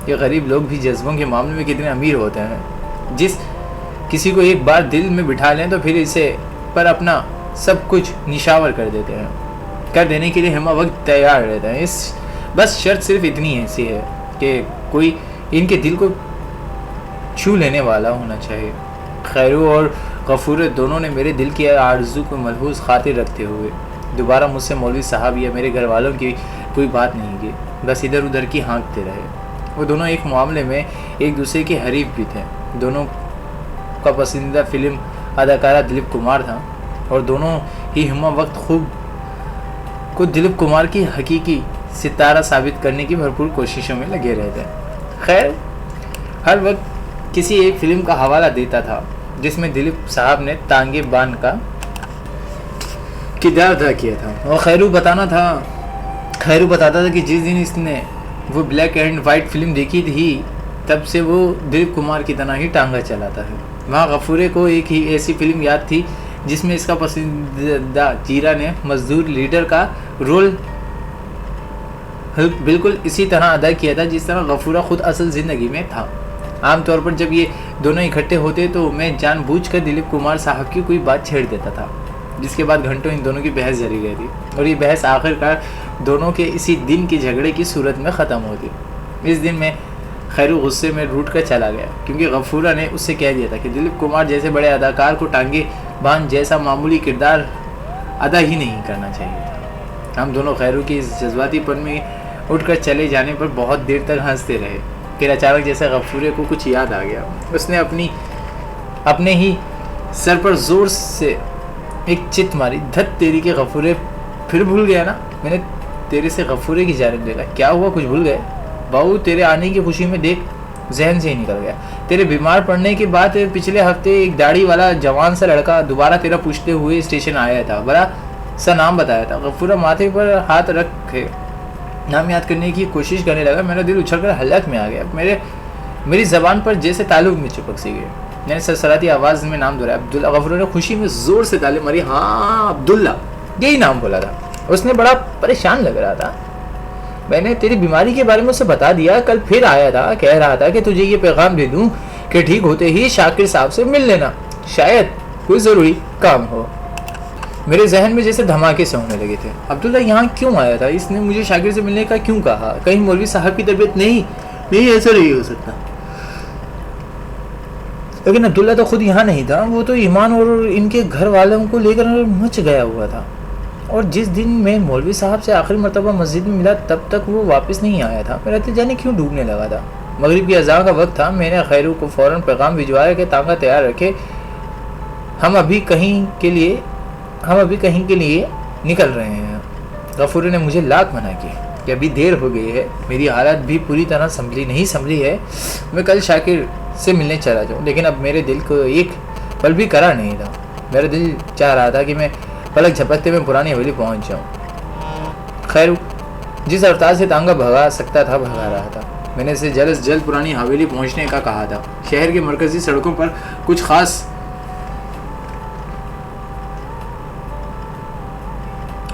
یہ غریب لوگ بھی جذبوں کے معاملے میں کتنے امیر ہوتے ہیں. جس کسی کو ایک بار دل میں بٹھا لیں تو پھر اسے پر اپنا سب کچھ نشاور کر دیتے ہیں، کر دینے کے لیے ہم وقت تیار رہتے ہیں. بس شرط صرف اتنی ایسی ہے کہ کوئی ان کے دل کو چھو لینے والا ہونا چاہیے. خیرو اور غفور دونوں نے میرے دل کی آرزو کو ملحوظ خاطر رکھتے ہوئے دوبارہ مجھ سے مولوی صاحب یا میرے گھر والوں کی کوئی بات نہیں کی، بس ادھر ادھر کی ہانکتے رہے. وہ دونوں ایک معاملے میں ایک دوسرے کے حریف بھی تھے. دونوں کا پسندیدہ فلم اداکارہ دلیپ کمار تھا اور دونوں ہی ہمہ وقت خوب کو دلیپ کمار کی حقیقی ستارہ ثابت کرنے کی بھرپور کوششوں میں لگے رہتے. خیر، ہر وقت کسی ایک فلم کا حوالہ دیتا تھا جس میں دلیپ صاحب نے تانگے بان کا کردار ادا کیا تھا. اور خیرو بتاتا تھا کہ جس دن اس نے وہ بلیک اینڈ وائٹ فلم دیکھی تھی تب سے وہ دلیپ کمار کی طرح ہی ٹانگا چلاتا ہے. وہاں غفورے کو ایک ہی ایسی فلم یاد تھی جس میں اس کا پسندیدہ جیرا نے مزدور لیڈر کا رول بالکل اسی طرح ادا کیا تھا جس طرح غفورہ خود اصل زندگی میں تھا. عام طور پر جب یہ دونوں اکٹھے ہوتے تو میں جان بوجھ کر دلیپ کمار صاحب کی کوئی بات چھیڑ دیتا تھا، جس کے بعد گھنٹوں ان دونوں کی بحث جاری رہتی اور یہ بحث آخر کار دونوں کے اسی دن کے جھگڑے کی صورت میں ختم ہوتی. اس دن میں خیرو غصے میں روٹ کر چلا گیا کیونکہ غفورہ نے اس سے کہہ دیا تھا کہ دلیپ کمار جیسے بڑے اداکار کو ٹانگے بان جیسا معمولی کردار ادا ہی نہیں کرنا چاہیے تھا. ہم دونوں خیرو کی اس جذباتی پن میں اٹھ کر چلے جانے پر بہت دیر تک ہنستے رہے. پھر اچانک جیسے غفورے کو کچھ یاد آ گیا، اس نے اپنے ہی سر پر زور سے ایک چت ماری. دھت تیری کے غفورے، پھر بھول گیا نا؟ میں نے تیرے سے غفورے کی جانب دیکھا. کیا ہوا، کچھ بھول گئے؟ باؤ تیرے آنے کی خوشی میں دیکھ ذہن سے ہی نکل گیا. تیرے بیمار پڑنے کے بعد پچھلے ہفتے ایک داڑھی والا جوان سا لڑکا دوبارہ تیرا پوچھتے ہوئے اسٹیشن آیا تھا، بڑا سا نام بتایا تھا. غفورہ ماتھے پر ہاتھ رکھے نام یاد کرنے کی کوشش کرنے لگا. میرا دل اچھل کر حلق میں آ گیا. میری زبان پر جیسے تعلق میں چپک سی گئی. میں نے سرسراتی آواز میں نام دہرایا، عبداللہ. غفورہ نے خوشی میں زور سے تالی ماری. ہاں عبداللہ، یہی نام بولا تھا. اس نے بڑا پریشان لگ رہا تھا. میں نے تیری بیماری کے بارے میں اسے بتا دیا. کل پھر آیا تھا، کہہ رہا تھا کہ تجھے یہ پیغام دے دوں کہ ٹھیک ہوتے ہی شاکر صاحب سے مل لینا، شاید کوئی ضروری کام ہو. میرے ذہن میں جیسے دھماکے سے ہونے لگے تھے. عبداللہ یہاں کیوں آیا تھا؟ اس نے مجھے شاکر سے ملنے کا کیوں کہا؟ کہیں مولوی صاحب کی طبیعت نہیں ایسا نہیں ہو سکتا. لیکن عبداللہ تو خود یہاں نہیں تھا. وہ تو ایمان اور ان کے گھر والوں کو لے کر مچ گیا ہوا تھا. اور جس دن میں مولوی صاحب سے آخری مرتبہ مسجد میں ملا تب تک وہ واپس نہیں آیا تھا. میرا دل جانے کیوں ڈوبنے لگا تھا. مغرب کی اذان کا وقت تھا. میں نے خیرو کو فوراً پیغام بھجوایا کہ تانگا تیار رکھے، ہم ابھی کہیں کے لیے نکل رہے ہیں. غفور نے مجھے لاکھ منع کی کہ ابھی دیر ہو گئی ہے، میری حالت بھی پوری طرح سنبھلی ہے. میں کل شاکر سے ملنے چلا جاؤں، لیکن اب میرے دل کو ایک پل بھی قرار نہیں تھا. میرا دل چاہ رہا تھا کہ میں پلک جھپکتے میں پرانی حویلی پہنچ جاؤں. خیر، جس رفتار سے تانگا بھگا سکتا تھا بھگا رہا تھا. میں نے اسے جلد از جلد پرانی حویلی پہنچنے کا کہا تھا. شہر کے مرکزی سڑکوں پر کچھ خاص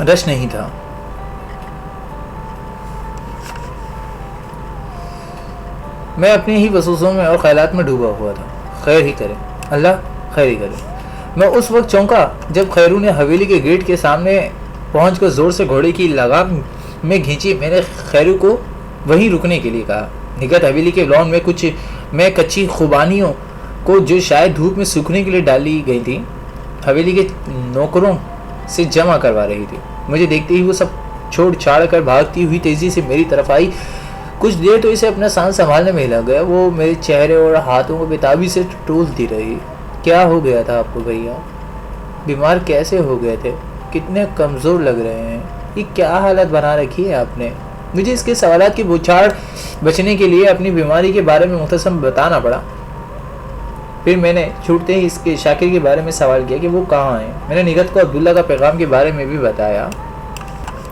رش نہیں تھا. میں اپنے ہی وسوسوں میں اور خیالات میں ڈوبا ہوا تھا. خیر ہی کرے اللہ، خیر ہی کرے. میں اس وقت چونکا جب خیرو نے حویلی کے گیٹ کے سامنے پہنچ کر زور سے گھوڑے کی لگام میں کھینچی. میں نے خیرو کو وہیں رکنے کے لیے کہا. نگہت حویلی کے لان میں کچی خوبانیوں کو جو شاید دھوپ میں سوکھنے کے لیے ڈالی گئی تھی حویلی کے نوکروں سے جمع کروا رہی تھی. مجھے دیکھتے ہی وہ سب چھوڑ چھاڑ کر بھاگتی ہوئی تیزی سے میری طرف آئی. کچھ دیر تو اسے اپنا سانس سنبھالنے میں لگ گیا. وہ میرے چہرے اور ہاتھوں کو بےتابی سے ٹولتی رہی. کیا ہو گیا تھا آپ کو بھیا؟ بیمار کیسے ہو گئے تھے؟ کتنے کمزور لگ رہے ہیں. یہ کیا حالت بنا رکھی ہے آپ نے؟ مجھے اس کے سوالات کی بوچھاڑ بچنے کے لیے اپنی بیماری کے بارے میں مختصر بتانا پڑا. پھر میں نے چھوٹتے ہی اس کے شاکر کے بارے میں سوال کیا کہ وہ کہاں ہیں. میں نے نگہت کو عبداللہ کا پیغام کے بارے میں بھی بتایا.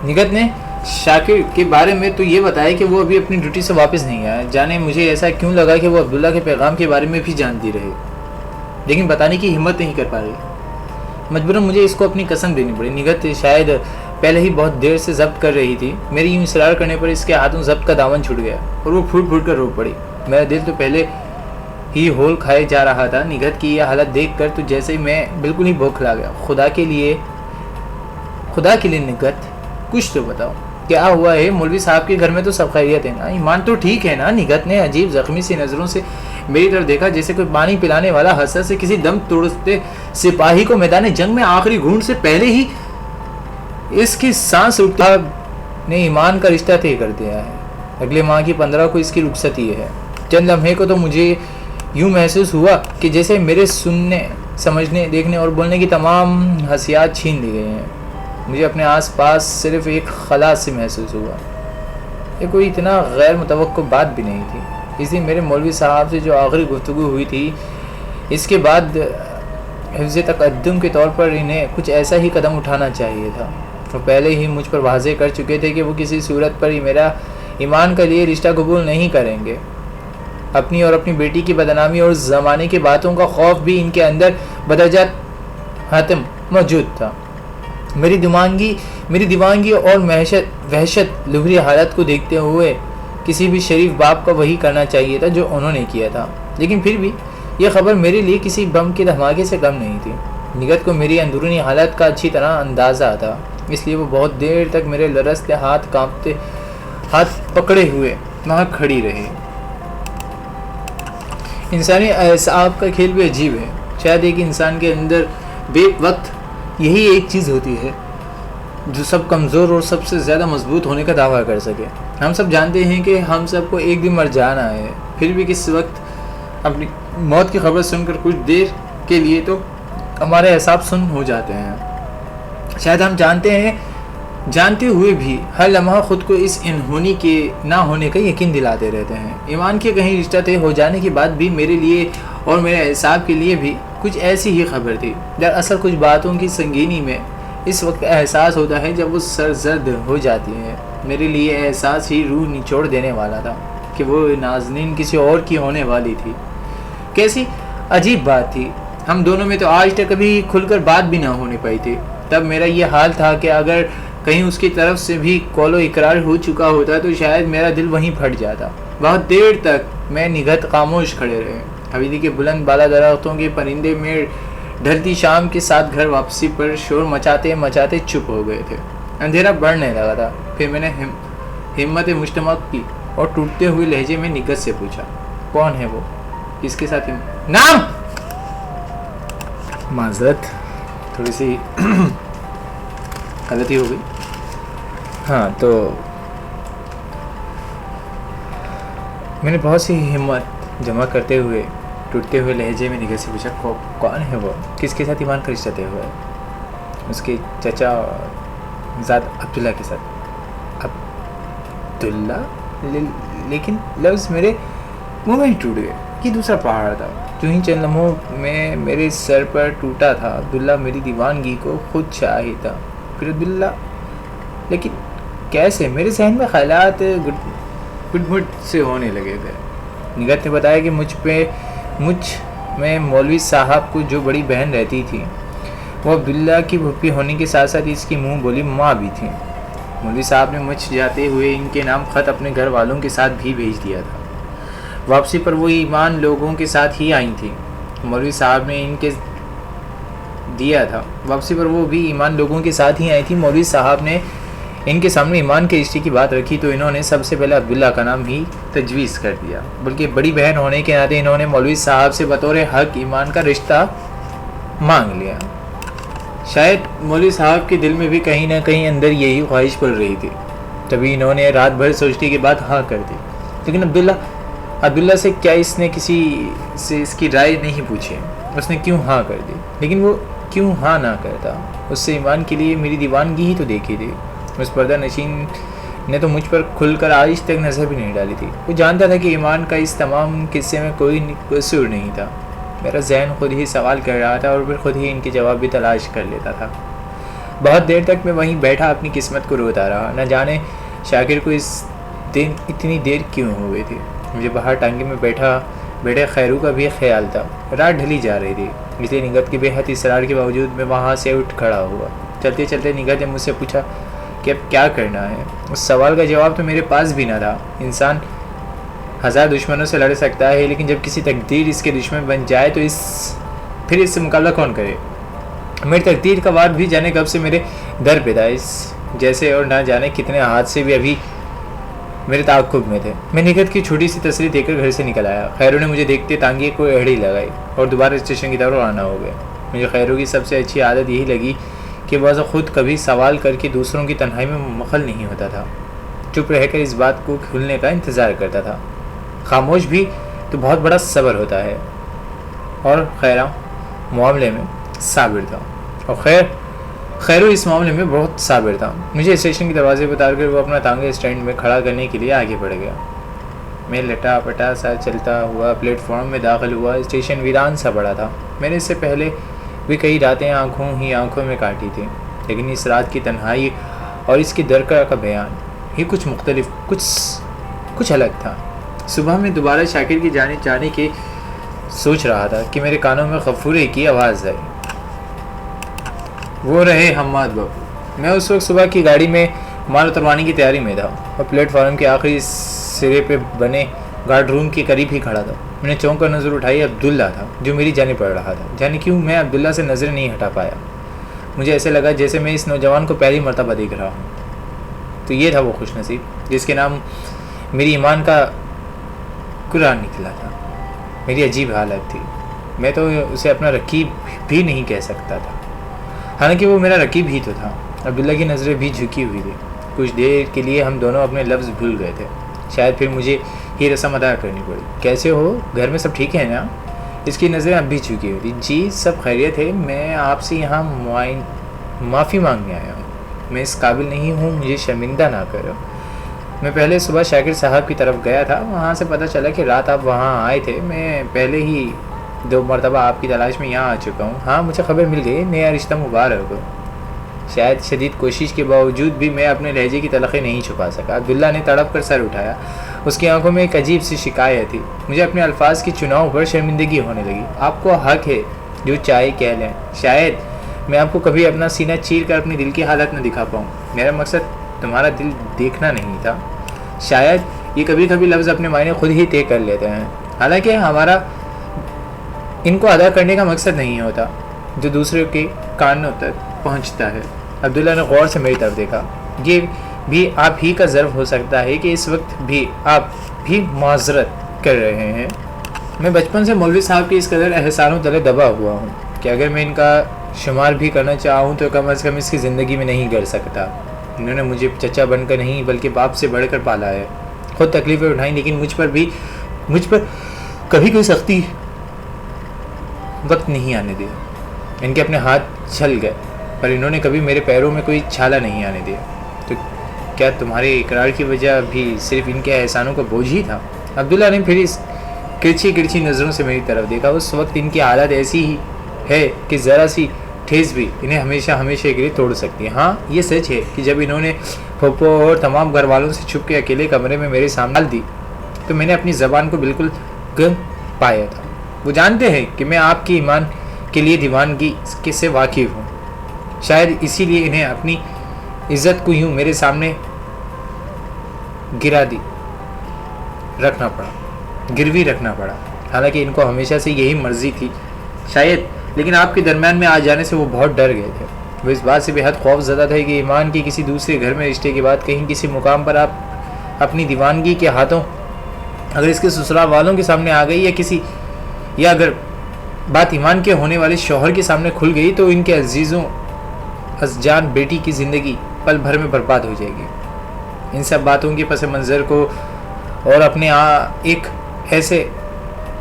نگہت نے شاکر کے بارے میں تو یہ بتایا کہ وہ ابھی اپنی ڈیوٹی سے واپس نہیں آیا. جانے مجھے ایسا کیوں لگا کہ وہ عبداللہ کے پیغام کے بارے میں بھی جانتی رہے، لیکن بتانے کی ہمت نہیں کر پا رہی. مجبوراً مجھے اس کو اپنی قسم دینی پڑی. نگہت شاید پہلے ہی بہت دیر سے ضبط کر رہی تھی. میری یوں اصرار کرنے پر اس کے ہاتھوں ضبط کا دامن چھوٹ گیا اور وہ پھوٹ پھوٹ کر رو پڑی. میرا دل تو پہلے ہی ہول کھائے جا رہا تھا. نگہت کی یہ حالت دیکھ کر تو جیسے میں بالکل ہی بوکھلا گیا. خدا کے لیے نگہت کچھ تو بتاؤ، کیا ہوا ہے؟ مولوی صاحب کے گھر میں تو سب خیریت ہے نا؟ ایمان تو ٹھیک ہے نا؟ نگہت نے عجیب زخمی سی نظروں سے میری طرف دیکھا، جیسے کوئی پانی پلانے والا حسرت سے کسی دم توڑتے سپاہی کو میدان جنگ میں آخری گھونٹ سے پہلے ہی اس کی سانس اٹھا نے ایمان کا رشتہ طے کر دیا ہے. اگلے ماہ کی 15 کو اس کی رخصتی ہے. چند لمحے کو تو مجھے یوں محسوس ہوا کہ جیسے میرے سننے، سمجھنے، دیکھنے اور بولنے کی تمام حسیات چھین لی گئی ہیں. مجھے اپنے آس پاس صرف ایک خلا سے محسوس ہوا. یہ کوئی اتنا غیر متوقع بات بھی نہیں تھی. اس دن میرے مولوی صاحب سے جو آخری گفتگو ہوئی تھی، اس کے بعد حفظ تقدم کے طور پر انہیں کچھ ایسا ہی قدم اٹھانا چاہیے تھا. وہ پہلے ہی مجھ پر واضح کر چکے تھے کہ وہ کسی صورت پر ہی میرا ایمان کے لیے رشتہ قبول نہیں کریں گے. اپنی اور اپنی بیٹی کی بدنامی اور زمانے کی باتوں کا خوف بھی ان کے اندر بدرجات حتم موجود تھا. میری دیوانگی اور وحشت لبری حالت کو دیکھتے ہوئے کسی بھی شریف باپ کا وہی کرنا چاہیے تھا جو انہوں نے کیا تھا. لیکن پھر بھی یہ خبر میرے لیے کسی بم کے دھماکے سے کم نہیں تھی. نگہت کو میری اندرونی حالت کا اچھی طرح اندازہ تھا، اس لیے وہ بہت دیر تک میرے لرزتے ہاتھ پکڑے ہوئے وہاں کھڑی رہی. انسانی اعصاب کا کھیل بھی عجیب ہے. شاید ایک انسان کے اندر بے وقت یہی ایک چیز ہوتی ہے جو سب کمزور اور سب سے زیادہ مضبوط ہونے کا دعویٰ کر سکے. ہم سب جانتے ہیں کہ ہم سب کو ایک دن مر جانا ہے، پھر بھی کس وقت اپنی موت کی خبر سن کر کچھ دیر کے لیے تو ہمارے اعصاب سن ہو جاتے ہیں. شاید ہم جانتے ہوئے بھی ہر لمحہ خود کو اس انہونی کے نہ ہونے کا یقین دلاتے رہتے ہیں. ایمان کے کہیں رشتہ طے ہو جانے کے بعد بھی میرے لیے اور میرے اعصاب کے لیے بھی کچھ ایسی ہی خبر تھی. دراصل کچھ باتوں کی سنگینی میں اس وقت احساس ہوتا ہے جب وہ سرزد ہو جاتی ہے. میرے لیے احساس ہی روح نچوڑ دینے والا تھا کہ وہ نازنین کسی اور کی ہونے والی تھی. کیسی عجیب بات تھی. ہم دونوں میں تو آج تک کبھی کھل کر بات بھی نہ ہونے پائی تھی. تب میرا یہ حال تھا کہ اگر کہیں اس کی طرف سے بھی قول و اقرار ہو چکا ہوتا تو شاید میرا دل وہیں پھٹ جاتا. بہت دیر تک میں نگہت خاموش کھڑے رہے. حویلی کے بلند بالا درختوں کے پرندے میں ڈھلتی شام کے ساتھ گھر واپسی پر شور مچاتے چپ ہو گئے تھے. اندھیرا بڑھنے لگا تھا. پھر میں نے ہمت مجتمع کی اور ٹوٹتے ہوئے لہجے میں نگہت سے پوچھا، کون ہے وہ؟ کس کے ساتھ نام؟ معذرت، تھوڑی سی غلطی ہو گئی. ہاں، تو میں نے بہت سی ہمت جمع کرتے ہوئے ٹوٹتے ہوئے لہجے میں نگہت سے پوچھا، کون ہے وہ؟ کس کے ساتھ ایمان کا رشتہ طے ہوا ہے؟ اس کے چچا زاد عبداللہ کے ساتھ. عبداللہ؟ لیکن لفظ میرے منہ میں ہی ٹوٹ گئے. یہ دوسرا پہاڑ تھا جو ہی چند لمحوں میں میرے سر پر ٹوٹا تھا. عبداللہ میری دیوانگی کو خود چاہتا. پھر عبداللہ، لیکن کیسے؟ میرے ذہن میں خیالات گٹ سے ہونے لگے تھے. نگہت نے بتایا کہ مجھ میں مولوی صاحب کو جو بڑی بہن رہتی تھی وہ عبداللہ کی بھپھی ہونے کے ساتھ ساتھ اس کی منہ بولی ماں بھی تھی. مولوی صاحب نے مجھ جاتے ہوئے ان کے نام خط اپنے گھر والوں کے ساتھ بھی بھیج دیا تھا. واپسی پر وہ ایمان لوگوں کے ساتھ ہی آئی تھی. مولوی صاحب نے ان کے دیا تھا واپسی پر، وہ بھی ایمان لوگوں کے ساتھ ہی آئی تھی۔ مولوی صاحب نے ان کے سامنے ایمان کے رشتے کی بات رکھی تو انہوں نے سب سے پہلے عبداللہ کا نام ہی تجویز کر دیا، بلکہ بڑی بہن ہونے کے ناطے انہوں نے مولوی صاحب سے بطور حق ایمان کا رشتہ مانگ لیا۔ شاید مولوی صاحب کے دل میں بھی کہیں نہ کہیں اندر یہی خواہش پڑ رہی تھی، تبھی انہوں نے رات بھر سوچنے کے بعد ہاں کر دی۔ لیکن عبداللہ سے کیا اس نے کسی سے اس کی رائے نہیں پوچھی؟ اس نے کیوں ہاں کر دی؟ لیکن وہ کیوں ہاں نہ کرتا؟ اس سے ایمان کے لیے میری دیوانگی ہی تو دیکھی تھی۔ اس پردہ نشین نے تو مجھ پر کھل کر آج تک نظر بھی نہیں ڈالی تھی۔ وہ جانتا تھا کہ ایمان کا اس تمام قصے میں کوئی قصور نہیں تھا۔ میرا ذہن خود ہی سوال کر رہا تھا اور پھر خود ہی ان کے جواب بھی تلاش کر لیتا تھا۔ بہت دیر تک میں وہیں بیٹھا اپنی قسمت کو روتا رہا، نہ جانے شاکر کو اس دن اتنی دیر کیوں ہو گئی تھی۔ مجھے باہر ٹانگے میں بیٹھے خیرو کا بھی خیال تھا۔ رات ڈھلی جا رہی تھی، اس لیے نگہت کے بے حد اصرار کے باوجود میں وہاں سے اٹھ کھڑا ہوا۔ چلتے چلتے نگہت نے مجھ سے پوچھا کہ اب کیا کرنا ہے۔ اس سوال کا جواب تو میرے پاس بھی نہ تھا۔ انسان 1000 دشمنوں سے لڑ سکتا ہے، لیکن جب کسی تقدیر اس کے دشمن بن جائے تو پھر اس سے مقابلہ کون کرے؟ میری تقدیر کا وار بھی جانے کب سے میرے در پہ تھا، اس جیسے، اور نہ جانے کتنے حادثے بھی ابھی میرے تعاقب میں تھے۔ میں نگہت کی چھوٹی سی تسلی دے کر گھر سے نکل آیا۔ خیرو نے مجھے دیکھتے تانگے کو ایڑی لگائی اور دوبارہ اسٹیشن کی طرف روانہ ہو گئے۔ مجھے خیرو کی سب سے اچھی عادت یہی لگی کہ وہ خود کبھی سوال کر کے دوسروں کی تنہائی میں مخل نہیں ہوتا تھا، چپ رہ کر اس بات کو کھلنے کا انتظار کرتا تھا۔ خاموش بھی تو بہت بڑا صبر ہوتا ہے، اور خیرہ معاملے میں صابر تھا، اور خیرو اس معاملے میں بہت صابر تھا۔ مجھے اسٹیشن کے دروازے پر اتار کر وہ اپنا ٹانگا اسٹینڈ میں کھڑا کرنے کے لیے آگے بڑھ گیا۔ میں لٹا پٹا سا چلتا ہوا پلیٹ فارم میں داخل ہوا۔ اسٹیشن ویران سا پڑا تھا۔ میں نے اس سے پہلے بھی کئی راتیں آنکھوں میں کاٹی تھی، لیکن اس رات کی تنہائی اور اس کی درکا کا بیان ہی کچھ مختلف، کچھ الگ تھا۔ صبح میں دوبارہ شاکر کی جانے کے سوچ رہا تھا کہ میرے کانوں میں غفورے کی آواز آئی۔ وہ رہے حماد بابو۔ میں اس وقت صبح کی گاڑی میں مال اتروانے کی تیاری میں تھا اور پلیٹ فارم کے آخری سرے پہ بنے گارڈ روم کے قریب ہی کھڑا تھا۔ میں نے چونک کر نظر اٹھائی، عبداللہ تھا جو میری جانب پڑ رہا تھا۔ جانے کیوں میں عبداللہ سے نظر نہیں ہٹا پایا۔ مجھے ایسے لگا جیسے میں اس نوجوان کو پہلی مرتبہ دیکھ رہا ہوں۔ تو یہ تھا وہ خوش نصیب جس کے نام میری ایمان کا قرآن نکلا تھا۔ میری عجیب حالت تھی، میں تو اسے اپنا رقیب بھی نہیں کہہ سکتا تھا، حالانکہ وہ میرا رقیب ہی تو تھا۔ عبداللہ کی نظریں بھی جھکی ہوئی تھی۔ کچھ دیر کے لیے ہم دونوں اپنے لفظ بھول گئے تھے، شاید پھر مجھے ہی رسم ادا کرنی پڑی۔ کیسے ہو؟ گھر میں سب ٹھیک ہے نا؟ اس کی نظریں اب بھی جھکی ہوئی تھی۔ جی سب خیریت ہے، میں آپ سے یہاں معافی مانگنے آیا ہوں۔ میں اس قابل نہیں ہوں، مجھے شرمندہ نہ کرو۔ میں پہلے صبح شاکر صاحب کی طرف گیا تھا، وہاں سے پتہ چلا کہ رات آپ وہاں آئے تھے۔ میں پہلے ہی 2 مرتبہ آپ کی تلاش میں یہاں آ چکا ہوں۔ ہاں مجھے خبر مل گئی، نیا رشتہ مبارک ہو۔ شاید شدید کوشش کے باوجود بھی میں اپنے لہجے کی تلخی نہیں چھپا سکا۔ عبداللہ نے تڑپ کر سر اٹھایا، اس کی آنکھوں میں ایک عجیب سی شکایت تھی۔ مجھے اپنے الفاظ کی چناؤ پر شرمندگی ہونے لگی۔ آپ کو حق ہے جو چاہے کہہ لیں، شاید میں آپ کو کبھی اپنا سینہ چیر کر اپنی دل کی حالت نہ دکھا پاؤں۔ میرا مقصد تمہارا دل دیکھنا نہیں تھا۔ شاید یہ کبھی کبھی لفظ اپنے معنی خود ہی طے کر لیتے ہیں، حالانکہ ہمارا ان کو ادا کرنے کا مقصد نہیں ہوتا جو دوسرے کے کانوں تک پہنچتا ہے۔ عبداللہ نے غور سے میری طرف دیکھا۔ یہ بھی آپ ہی کا ظرف ہو سکتا ہے کہ اس وقت بھی آپ بھی معذرت کر رہے ہیں۔ میں بچپن سے مولوی صاحب کی اس قدر احسانوں تلے دبا ہوا ہوں کہ اگر میں ان کا شمار بھی کرنا چاہوں تو کم از کم اس کی زندگی میں نہیں کر سکتا۔ انہوں نے مجھے چچا بن کر نہیں بلکہ باپ سے بڑھ کر پالا ہے، خود تکلیفیں اٹھائیں، لیکن مجھ پر کبھی کوئی سختی وقت نہیں آنے دیا۔ ان کے اپنے ہاتھ چھل گئے پر انہوں نے کبھی میرے پیروں میں کوئی چھالا نہیں آنے دیا۔ تو کیا تمہارے اقرار کی وجہ بھی صرف ان کے احسانوں کا بوجھ ہی تھا؟ عبداللہ نے پھر اس کرچھی نظروں سے میری طرف دیکھا۔ اس وقت ان کی حالت ایسی ہی ہے کہ ذرا سی ٹھیس بھی انہیں ہمیشہ کے لیے توڑ سکتی ہے۔ ہاں یہ سچ ہے کہ جب انہوں نے پھپھو اور تمام گھر والوں سے چھپ کے اکیلے کمرے میں میرے سامنے ڈال دی تو میں نے اپنی زبان کو بالکل گم پایا تھا۔ وہ جانتے ہیں کہ میں آپ کی ایمان کے لیے دیوانگی سے واقف ہوں، شاید اسی لیے انہیں اپنی عزت کو یوں میرے سامنے گروی رکھنا پڑا، حالانکہ ان کو ہمیشہ سے یہی مرضی تھی۔ شاید لیکن آپ کے درمیان میں آ جانے سے وہ بہت ڈر گئے تھے. وہ اس بات سے بے حد خوف زدہ تھے کہ ایمان کی کسی دوسرے گھر میں رشتے کے بعد کہیں کسی مقام پر آپ اپنی دیوانگی کے ہاتھوں اگر اس کے سسرال والوں کے سامنے آ گئی یا اگر بات ایمان کے ہونے والے شوہر کے سامنے کھل گئی تو ان کے عزیزوں جان بیٹی کی زندگی پل بھر میں برباد ہو جائے گی. ان سب باتوں کے پس منظر کو اور اپنے ایک ایسے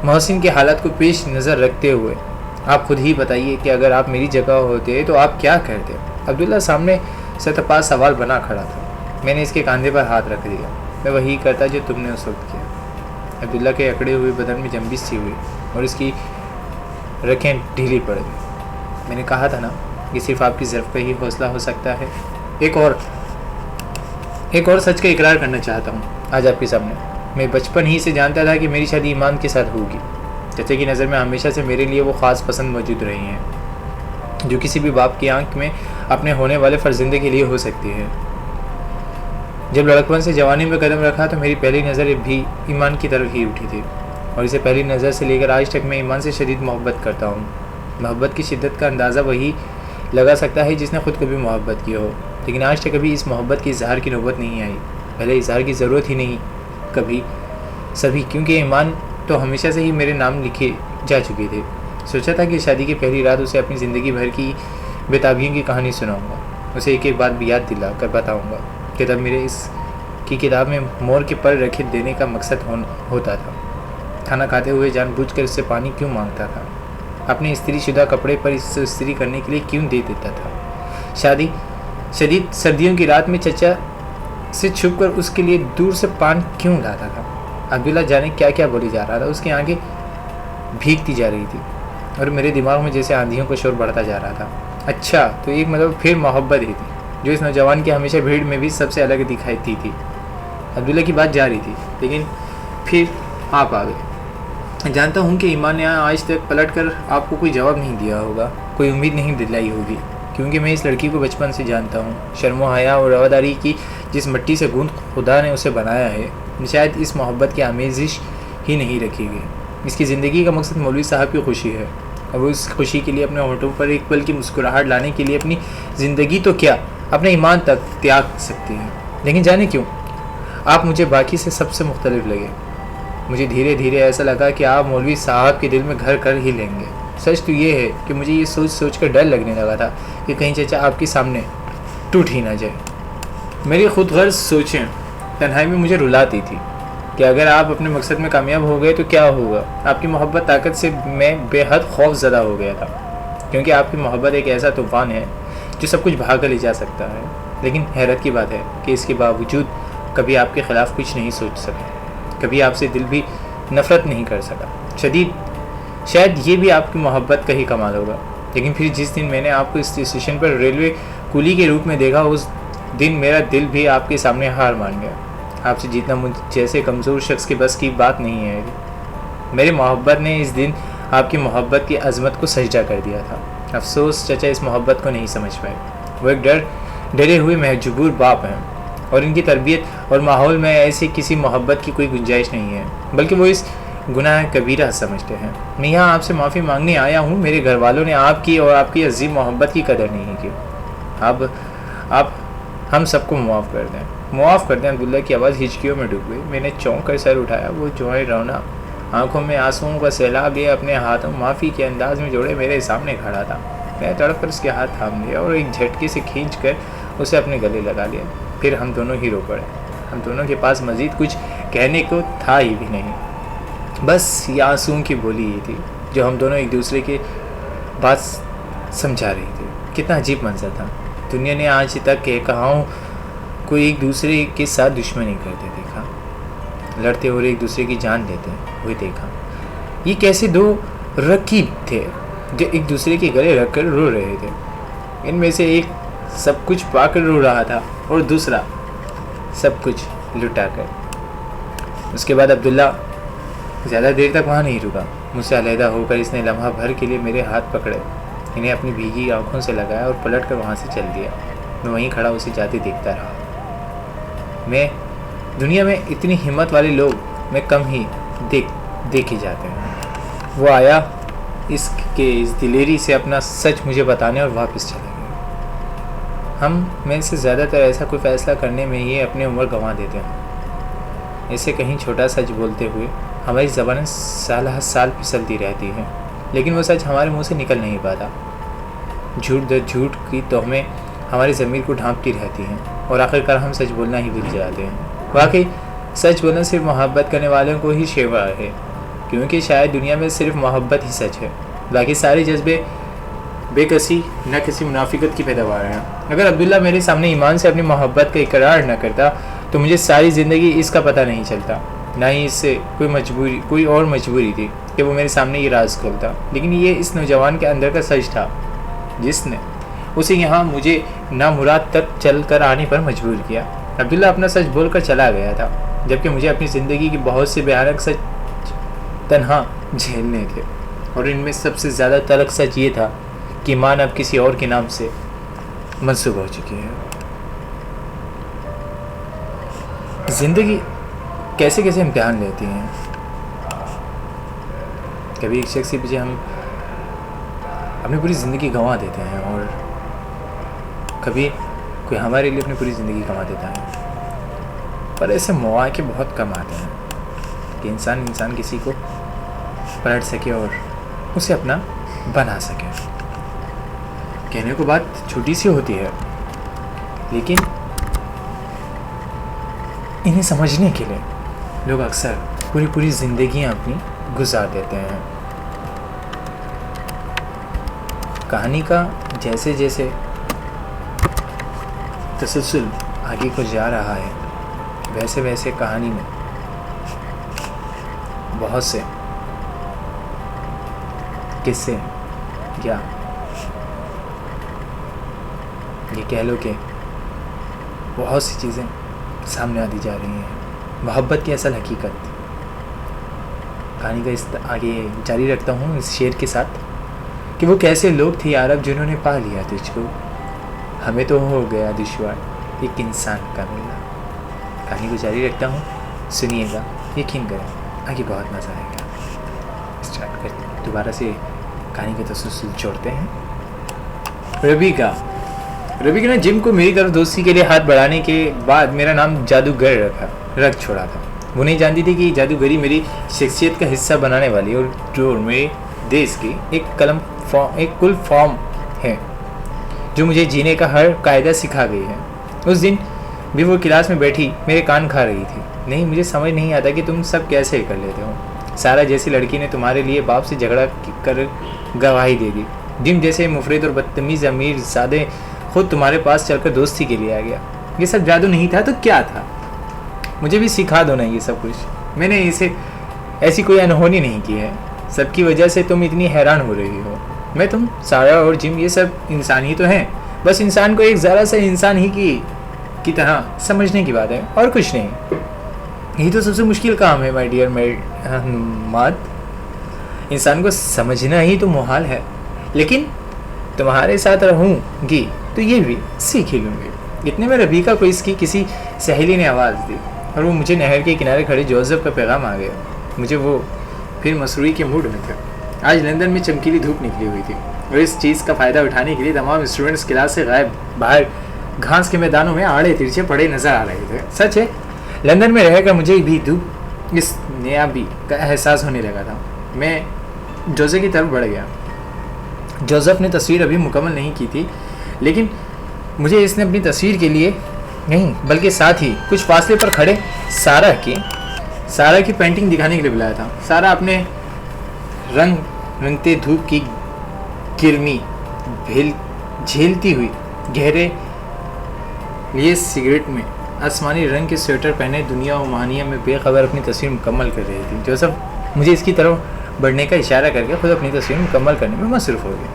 محسن کے حالات کو پیش نظر رکھتے ہوئے آپ خود ہی بتائیے کہ اگر آپ میری جگہ ہوتے تو آپ کیا کرتے؟ عبداللہ سامنے ستپاس سوال بنا کھڑا تھا. میں نے اس کے کاندھے پر ہاتھ رکھ دیا. میں وہی کرتا جو تم نے اس وقت کیا. عبداللہ کے اکڑے ہوئے بدن میں جنبش سی ہوئی اور اس کی رکھیں ڈھیلی پڑ گئی. میں نے کہا تھا نا کہ صرف آپ کی ظرف کا ہی حوصلہ ہو سکتا ہے. ایک اور سچ کا اقرار کرنا چاہتا ہوں آج آپ کے سامنے. میں بچپن ہی سے جانتا تھا کہ میری شادی ایمان کے ساتھ ہوگی. چچا کی نظر میں ہمیشہ سے میرے لیے وہ خاص پسند موجود رہی ہیں جو کسی بھی باپ کی آنکھ میں اپنے ہونے والے فرزندے کے لیے ہو سکتی ہے. جب لڑکپن سے جوانی میں قدم رکھا تو میری پہلی نظر بھی ایمان کی طرف ہی اٹھی تھی اور اسے پہلی نظر سے لے کر آج تک میں ایمان سے شدید محبت کرتا ہوں. محبت کی شدت کا اندازہ وہی لگا سکتا ہے جس نے خود کبھی محبت کی ہو. لیکن آج تک کبھی اس محبت کے اظہار کی نوبت نہیں آئی. پہلے اظہار کی ضرورت ہی نہیں کبھی سبھی، کیونکہ ایمان تو ہمیشہ سے ہی میرے نام لکھے جا چکے تھے. سوچا تھا کہ شادی کی پہلی رات اسے اپنی زندگی بھر کی بےتابیوں کی کہانی سناؤں گا. اسے ایک ایک بات بھی یاد دلا کر بتاؤں گا کہ تب میرے اس کی کتاب میں مور کے پر رکھے دینے کا مقصد ہوتا تھا. کھانا کھاتے ہوئے جان بوجھ کر اس سے پانی کیوں مانگتا تھا؟ اپنے استری شدہ کپڑے پر اس سے استری کرنے کے لیے کیوں دے دیتا تھا؟ شدید سردیوں کی رات میں چچا سے چھپ کر اس کے لیے دور سے پان کیوں لاتا تھا؟ عبداللہ جانے کیا کیا بولی جا رہا تھا. اس کی آنکھیں بھیگتی جا رہی تھی اور میرے دماغ میں جیسے آندھیوں کا شور بڑھتا جا رہا تھا. اچھا تو ایک مطلب پھر محبت ہی تھی جو اس نوجوان کی ہمیشہ بھیڑ میں بھی سب سے الگ دکھائی تھی. عبداللہ کی بات جاری تھی لیکن پھر آپ آ گئے. جانتا ہوں کہ ایمان نے آج تک پلٹ کر آپ کو کوئی جواب نہیں دیا ہوگا، کوئی امید نہیں دلائی ہوگی، کیونکہ میں اس لڑکی کو بچپن سے جانتا ہوں. شرم و حیا اور رواداری کی جس مٹی سے گوند خدا نے اسے بنایا ہے شاید اس محبت کی آمیزش ہی نہیں رکھی گئی. اس کی زندگی کا مقصد مولوی صاحب کی خوشی ہے اور وہ اس خوشی کے لیے اپنے ہونٹوں پر ایک پل کی مسکراہٹ لانے کے لیے اپنی زندگی تو کیا اپنے ایمان تک تیاگ سکتی ہیں. لیکن جانے کیوں آپ مجھے باقی سے سب سے مختلف لگے. مجھے دھیرے دھیرے ایسا لگا کہ آپ مولوی صاحب کے دل میں گھر کر ہی لیں گے. سچ تو یہ ہے کہ مجھے یہ سوچ کر ڈر لگنے لگا تھا کہ کہیں چچا آپ کے سامنے ٹوٹ ہی نہ جائے. میری خود غرض سوچیں تنہائی میں مجھے رلاتی تھی کہ اگر آپ اپنے مقصد میں کامیاب ہو گئے تو کیا ہوگا. آپ کی محبت طاقت سے میں بے حد خوف زدہ ہو گیا تھا، کیونکہ آپ کی محبت ایک ایسا طوفان ہے جو سب کچھ بہا کر لے جا سکتا ہے. لیکن حیرت کی بات ہے کہ اس کے باوجود کبھی آپ کے خلاف کچھ نہیں سوچ سکا، کبھی آپ سے دل بھی نفرت نہیں کر سکا. شاید یہ بھی آپ کی محبت کا ہی کمال ہوگا. لیکن پھر جس دن میں نے آپ کو اس اسٹیشن پر ریلوے کولی کے روپ میں دیکھا اس دن میرا دل بھی آپ کے سامنے ہار مان گیا. آپ سے جیتنا مجھ جیسے کمزور شخص کے بس کی بات نہیں ہے. میری محبت نے اس دن آپ کی محبت کی عظمت کو سجدہ کر دیا تھا. افسوس چچا اس محبت کو نہیں سمجھ پائے. وہ ایک ڈرے ہوئے مجبور باپ ہیں اور ان کی تربیت اور ماحول میں ایسی کسی محبت کی کوئی گنجائش نہیں ہے، بلکہ وہ اس گناہ کبیرہ سمجھتے ہیں. میں یہاں آپ سے معافی مانگنے آیا ہوں. میرے گھر والوں نے آپ کی اور آپ کی عظیم محبت کی قدر نہیں کی. آپ ہم سب کو معاف کر دیں. عبداللہ کی آواز ہچکیوں میں ڈوب گئی. میں نے چونک کر سر اٹھایا. وہ جوائیں رونا آنکھوں میں آنسوؤں کا سیلاب لیے اپنے ہاتھوں معافی کے انداز میں جوڑے میرے سامنے کھڑا تھا. میں تڑپ کر اس کے ہاتھ تھام لیا اور ایک جھٹکے سے کھینچ کر اسے اپنے گلے لگا لیا. پھر ہم دونوں ہی رو پڑے. ہم دونوں کے پاس مزید کچھ کہنے کو تھا ہی بھی نہیں، بس یہ آنسوؤں کی بولی ہی تھی جو ہم دونوں ایک دوسرے کے بات سمجھا رہی تھی. کتنا عجیب منظر تھا. دنیا نے آج تک کہاؤں کو ایک دوسرے کے ساتھ دشمنی کرتے دیکھا، لڑتے اور ایک دوسرے کی جان لیتے ہوئے دیکھا. یہ کیسے دو رقیب تھے جو ایک دوسرے کے گلے رکھ کر رو رہے تھے. ان میں سے ایک سب کچھ پا کر رو رہا تھا اور دوسرا سب کچھ لٹا کر. اس کے بعد عبداللہ زیادہ دیر تک وہاں نہیں رکا. مجھ سے علیحدہ ہو کر اس نے لمحہ بھر کے لیے میرے ہاتھ پکڑے، انہیں اپنی بھیگی آنکھوں سے لگایا اور پلٹ کر وہاں سے چل دیا. میں وہیں کھڑا اسے جاتے دیکھتا رہا. دنیا میں اتنی ہمت والے لوگ میں کم ہی دیکھے جاتے ہیں. وہ آیا اس کے اس دلیری سے اپنا سچ مجھے بتانے اور واپس چلے گئے. ہم میں سے زیادہ تر ایسا کوئی فیصلہ کرنے میں ہی اپنی عمر گنوا دیتے ہیں. اسے کہیں چھوٹا سچ بولتے ہوئے ہماری زبانیں سالہ سال پھسلتی رہتی ہیں، لیکن وہ سچ ہمارے منہ سے نکل نہیں پاتا. جھوٹ در جھوٹ کی تہمیں ہماری ضمیر کو ڈھانپتی رہتی ہیں اور آخرکار ہم سچ بولنا ہی بھول جاتے ہیں. واقعی سچ بولنا صرف محبت کرنے والوں کو ہی شیوا ہے، کیونکہ شاید دنیا میں صرف محبت ہی سچ ہے. باقی سارے جذبے بے کسی نہ کسی منافقت کی پیداوار ہیں. اگر عبداللہ میرے سامنے ایمان سے اپنی محبت کا اقرار نہ کرتا تو مجھے ساری زندگی اس کا پتہ نہیں چلتا، نہ ہی اس سے کوئی اور مجبوری تھی کہ وہ میرے سامنے یہ راز کھولتا. لیکن یہ اس نوجوان کے اندر کا سچ تھا جس نے اسے یہاں مجھے نامراد تک چل کر آنے پر مجبور کیا. عبداللہ اپنا سچ بول کر چلا گیا تھا، جبکہ مجھے اپنی زندگی کے بہت سے بھیانک سچ تنہا جھیلنے تھے، اور ان میں سب سے زیادہ تلخ سچ یہ تھا کہ ایمان اب کسی اور کے نام سے منسوب ہو چکی ہے. زندگی کیسے کیسے امتحان لیتی ہیں. کبھی ایک شخص کے پیچھے ہم اپنی پوری زندگی گنوا دیتے ہیں، اور کبھی کوئی ہمارے لیے اپنی پوری زندگی گنوا دیتا ہے. پر ایسے مواقع بہت کم آتے ہیں کہ انسان کسی کو پلٹ سکے اور اسے اپنا بنا سکے. کہنے کو بات چھوٹی سی ہوتی ہے، لیکن انہیں سمجھنے کے لیے لوگ اکثر پوری زندگیاں اپنی گزار دیتے ہیں. کہانی کا جیسے جیسے تسلسل آگے کو جا رہا ہے، ویسے ویسے کہانی میں بہت سے قصے یا یہ کہہ لو کہ بہت سی چیزیں سامنے آتی جا رہی ہیں. محبت کی اصل حقیقت. کہانی کا آگے جاری رکھتا ہوں اس شعر کے ساتھ کہ وہ کیسے لوگ تھے یارب جنہوں نے پا لیا تجھ کو، ہمیں تو ہو گیا دشوار ایک انسان کا ملنا. کہانی کو جاری رکھتا ہوں، سنیے گا، یقین کریں آگے بہت مزہ آئے گا. اسٹارٹ کرتے ہیں، دوبارہ سے کہانی کا تسلسل چھوڑتے ہیں. ربی کا نا جم کو میری طرف دوستی کے لیے ہاتھ بڑھانے کے بعد میرا نام جادوگر رکھ چھوڑا تھا. وہ نہیں جانتی تھی کہ جادوگری میری شخصیت کا حصہ بنانے والی اور جو میرے دیش کی ایک کل فارم ہے جو مجھے جینے کا ہر قاعدہ سکھا گئی ہے. اس دن بھی وہ کلاس میں بیٹھی میرے کان کھا رہی تھی. نہیں، مجھے سمجھ نہیں آتا کہ تم سب کیسے کر لیتے ہو. سارا جیسی لڑکی نے تمہارے لیے باپ سے جھگڑا کر گواہی دے دی. جم جیسے مفرد اور بدتمیز امیر زادے خود تمہارے پاس چل کر دوستی کے لیے آ گیا. یہ سب جادو نہیں تھا تو کیا تھا؟ مجھے بھی سکھا دو نا یہ سب کچھ. میں نے ایسی کوئی انہونی نہیں کی ہے. سب کی وجہ سے تم اتنی حیران ہو رہی ہو. میں، تم، سارا اور جم یہ سب انسان ہی تو ہیں. بس انسان کو ایک ذرا سا انسان ہی کی طرح سمجھنے کی بات ہے، اور کچھ نہیں. یہی تو سب سے مشکل کام ہے مائی ڈیئر ماد. انسان کو سمجھنا ہی تو محال ہے، لیکن تمہارے ساتھ رہوں گی تو یہ بھی سیکھ ہی لوں گی. اتنے میں ربیکا کو اس کی کسی سہیلی نے آواز دی اور وہ مجھے نہر کے کنارے کھڑے جوزف کا پیغام آ گیا. مجھے وہ پھر مسروئی کے موڈ میں تھا. آج لندن میں چمکیلی دھوپ نکلی ہوئی تھی اور اس چیز کا فائدہ اٹھانے کے لیے تمام اسٹوڈنٹس کلاس سے غائب باہر گھاس کے میدانوں میں آڑے ترچھے پڑے نظر آ رہے تھے. سچ ہے، لندن میں رہ کر مجھے بھی دھوپ اس نیابی کا احساس ہونے لگا تھا. میں جوزف کی طرف بڑھ گیا. جوزف نے تصویر ابھی مکمل نہیں کی تھی، لیکن مجھے اس نے اپنی تصویر کے لیے نہیں بلکہ ساتھ ہی کچھ فاصلے پر کھڑے سارا کی پینٹنگ دکھانے کے لیے بلایا تھا. سارا اپنے رنگتے دھوپ کی گرمی جھیلتی ہوئی گہرے لیے سگریٹ میں آسمانی رنگ کے سویٹر پہنے دنیا و معنیہ میں بے خبر اپنی تصویر مکمل کر رہی تھی. جوزف مجھے اس کی طرف بڑھنے کا اشارہ کر کے خود اپنی تصویر مکمل کرنے میں مصروف ہو گیا.